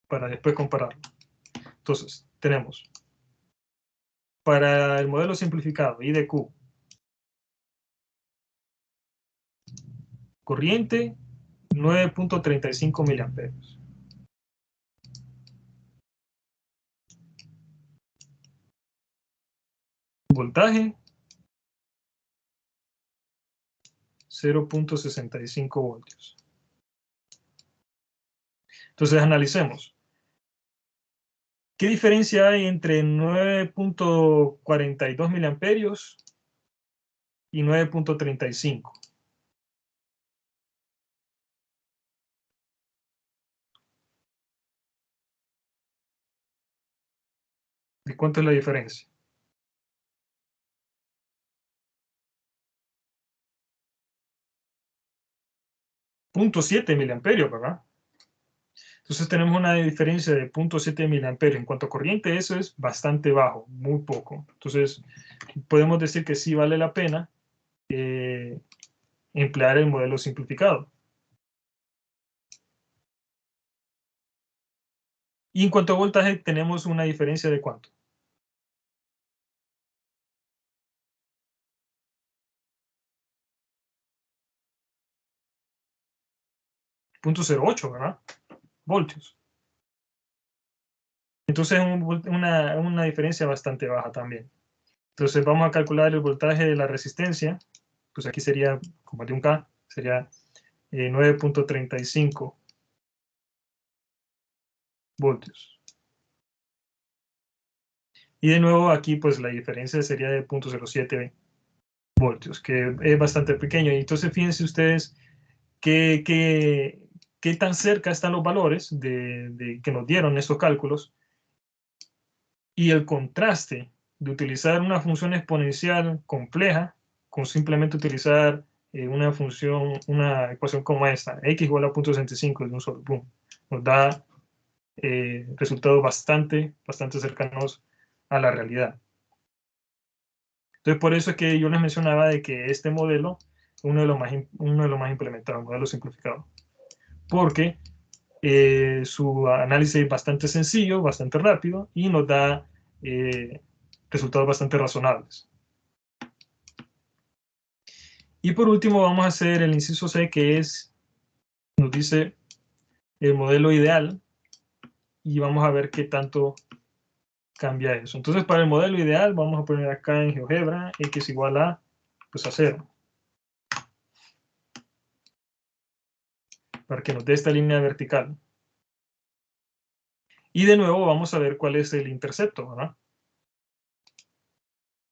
para después compararlo. Entonces, tenemos para el modelo simplificado, I de Q, corriente 9.35 miliamperios. Voltaje 0.65 voltios. Entonces analicemos. ¿Qué diferencia hay entre 9.42 miliamperios y 9.35? ¿De cuánto es la diferencia? .7 miliamperios, ¿verdad? Entonces tenemos una diferencia de 0.7 miliamperios. En cuanto a corriente, eso es bastante bajo, muy poco. Entonces podemos decir que sí vale la pena emplear el modelo simplificado. Y en cuanto a voltaje, tenemos una diferencia de ¿cuánto? .08, ¿verdad? Voltios. Entonces es una diferencia bastante baja también. Entonces vamos a calcular el voltaje de la resistencia. Pues aquí sería, como de 1K, sería 9.35 voltios. Y de nuevo aquí pues la diferencia sería de 0.07 voltios, que es bastante pequeño. Y entonces fíjense ustedes qué qué tan cerca están los valores que nos dieron estos cálculos y el contraste de utilizar una función exponencial compleja con simplemente utilizar una ecuación como esta, x igual a 0.65 de un solo punto. Nos da resultados bastante cercanos a la realidad. Entonces, por eso es que yo les mencionaba de que este modelo es uno de los más implementados, el modelo simplificado. Porque su análisis es bastante sencillo, bastante rápido y nos da resultados bastante razonables. Y por último vamos a hacer el inciso C, que nos dice el modelo ideal, y vamos a ver qué tanto cambia eso. Entonces, para el modelo ideal vamos a poner acá en GeoGebra x igual a 0. Para que nos dé esta línea vertical. Y de nuevo vamos a ver cuál es el intercepto, ¿verdad?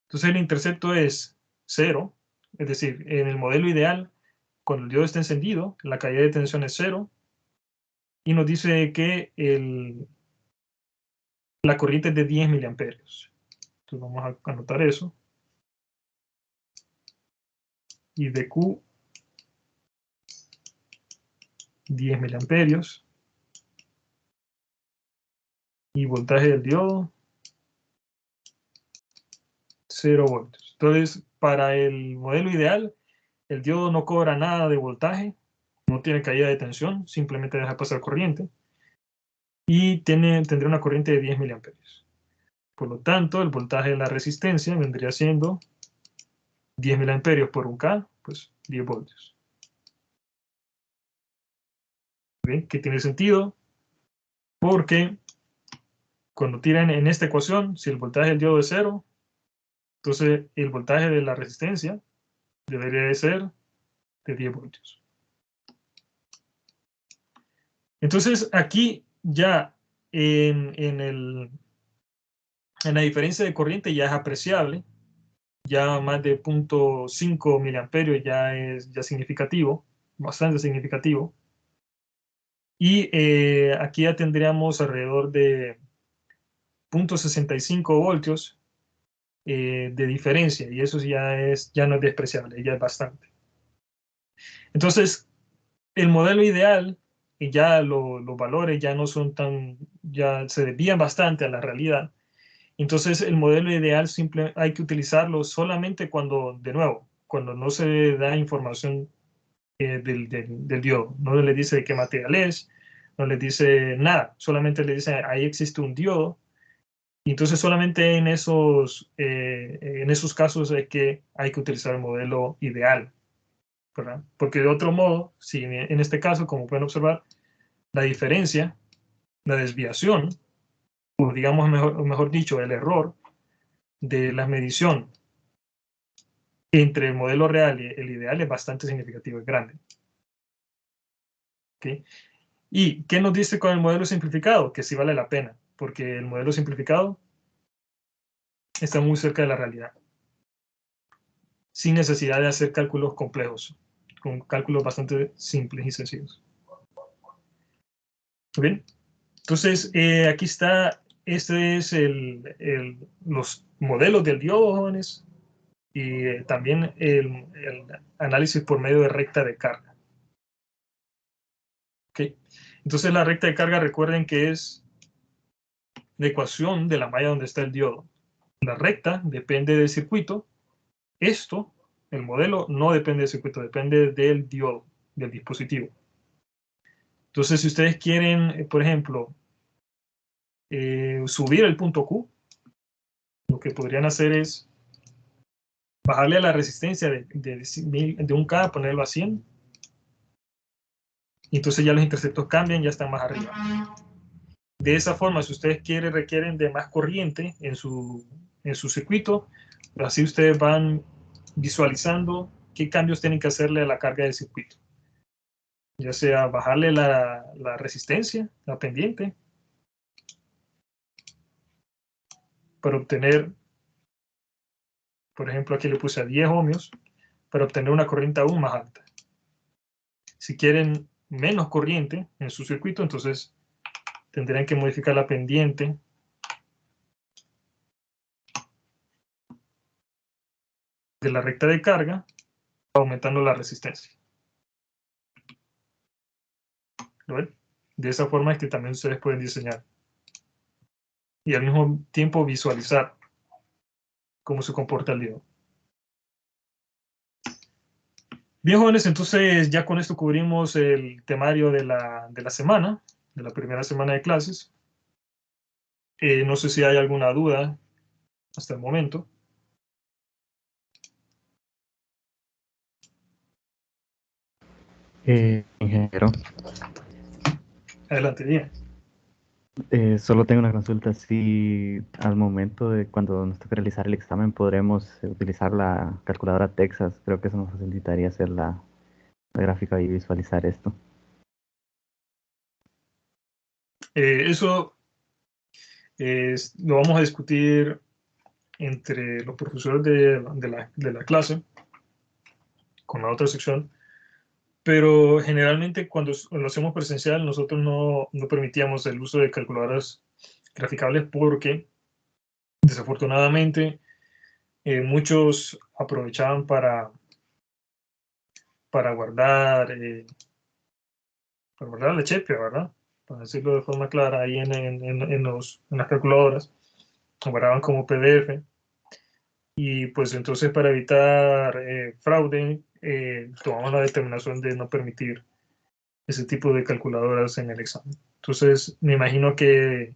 Entonces el intercepto es 0, es decir, en el modelo ideal, cuando el diodo está encendido, la caída de tensión es 0, y nos dice que la corriente es de 10 miliamperios. Entonces vamos a anotar eso. Y de Q, 10 miliamperios. Y voltaje del diodo, 0 voltios. Entonces, para el modelo ideal, el diodo no cobra nada de voltaje, no tiene caída de tensión, simplemente deja pasar corriente. Y tendría una corriente de 10 miliamperios. Por lo tanto, el voltaje de la resistencia vendría siendo 10 miliamperios por 1K, pues 10 voltios. ¿Bien? ¿Qué tiene sentido? Porque cuando tiran en esta ecuación, si el voltaje del diodo es 0, entonces el voltaje de la resistencia debería de ser de 10 voltios. Entonces aquí ya en la diferencia de corriente ya es apreciable, ya más de 0.5 miliamperios ya es significativo, bastante significativo. Y aquí ya tendríamos alrededor de 0.65 voltios de diferencia, y eso ya no es despreciable, ya es bastante. Entonces, el modelo ideal, y ya los valores ya no son ya se desvían bastante a la realidad. Entonces, el modelo ideal hay que utilizarlo solamente cuando, de nuevo, cuando no se da información del diodo. No le dice de qué material es, no le dice nada, solamente le dice ahí existe un diodo. Y entonces solamente en esos casos es que hay que utilizar el modelo ideal, ¿verdad? Porque de otro modo, si en este caso, como pueden observar, la diferencia, la desviación, o digamos mejor dicho, el error de la medición entre el modelo real y el ideal es bastante significativo, es grande. ¿Okay? ¿Y qué nos dice con el modelo simplificado? Que sí vale la pena, porque el modelo simplificado está muy cerca de la realidad, sin necesidad de hacer cálculos complejos, con cálculos bastante simples y sencillos. ¿Bien? Entonces, aquí está, este es los modelos del diodo, jóvenes, y también el análisis por medio de recta de carga. ¿Okay? Entonces, la recta de carga, recuerden que es la ecuación de la malla donde está el diodo. La recta depende del circuito. Esto, el modelo, no depende del circuito, depende del diodo, del dispositivo. Entonces, si ustedes quieren, por ejemplo, subir el punto Q, lo que podrían hacer es bajarle a la resistencia de 1K, ponerlo a 100. Y entonces ya los interceptos cambian, ya están más arriba. De esa forma, si ustedes requieren de más corriente en su circuito, así ustedes van visualizando qué cambios tienen que hacerle a la carga del circuito. Ya sea bajarle la resistencia, la pendiente, para obtener, por ejemplo, aquí le puse a 10 ohmios, para obtener una corriente aún más alta. Si quieren menos corriente en su circuito, entonces tendrían que modificar la pendiente de la recta de carga, aumentando la resistencia. ¿Lo ven? De esa forma es que también ustedes pueden diseñar y al mismo tiempo visualizar cómo se comporta el diodo. Bien, jóvenes, entonces ya con esto cubrimos el temario de la semana, de la primera semana de clases. No sé si hay alguna duda hasta el momento. Ingeniero, Adelante, bien. solo tengo una consulta. Si al momento de cuando nos toque realizar el examen podremos utilizar la calculadora Texas, creo que eso nos facilitaría hacer la gráfica y visualizar esto. Eso lo vamos a discutir entre los profesores de la clase con la otra sección, pero generalmente cuando lo hacemos presencial nosotros no permitíamos el uso de calculadoras graficables porque desafortunadamente muchos aprovechaban para guardar la chepe, ¿verdad? Para decirlo de forma clara, ahí en las calculadoras, guardaban como PDF. Y pues entonces para evitar fraude, tomamos la determinación de no permitir ese tipo de calculadoras en el examen. Entonces me imagino que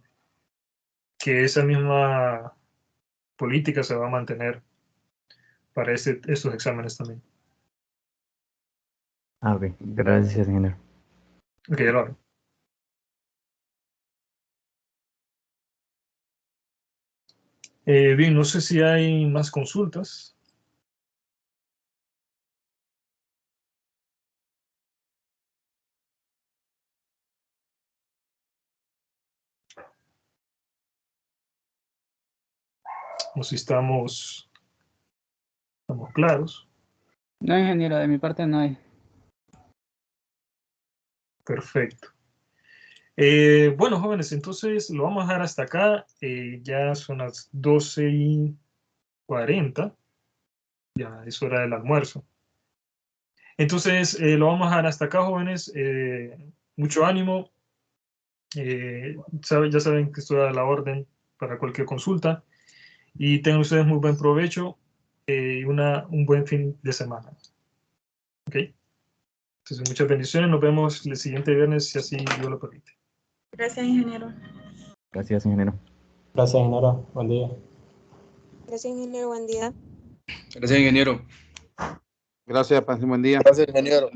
esa misma política se va a mantener para estos exámenes también. Ok, gracias, ingeniero. Ok, ya lo hago. Bien, no sé si hay más consultas. O si estamos claros. No, ingeniero, de mi parte no hay. Perfecto. Bueno, jóvenes, entonces lo vamos a dejar hasta acá. Ya son las 12:40. Ya es hora del almuerzo. Entonces, lo vamos a dejar hasta acá, jóvenes. Mucho ánimo. Ya saben que estoy a la orden para cualquier consulta. Y tengan ustedes muy buen provecho y un buen fin de semana. ¿Ok? Entonces, muchas bendiciones. Nos vemos el siguiente viernes, si así Dios lo permite. Gracias, ingeniero. Gracias, ingeniero. Gracias, ingeniero. Buen día. Gracias, ingeniero. Buen día. Gracias, ingeniero. Gracias, pasen buen día. Gracias, ingeniero.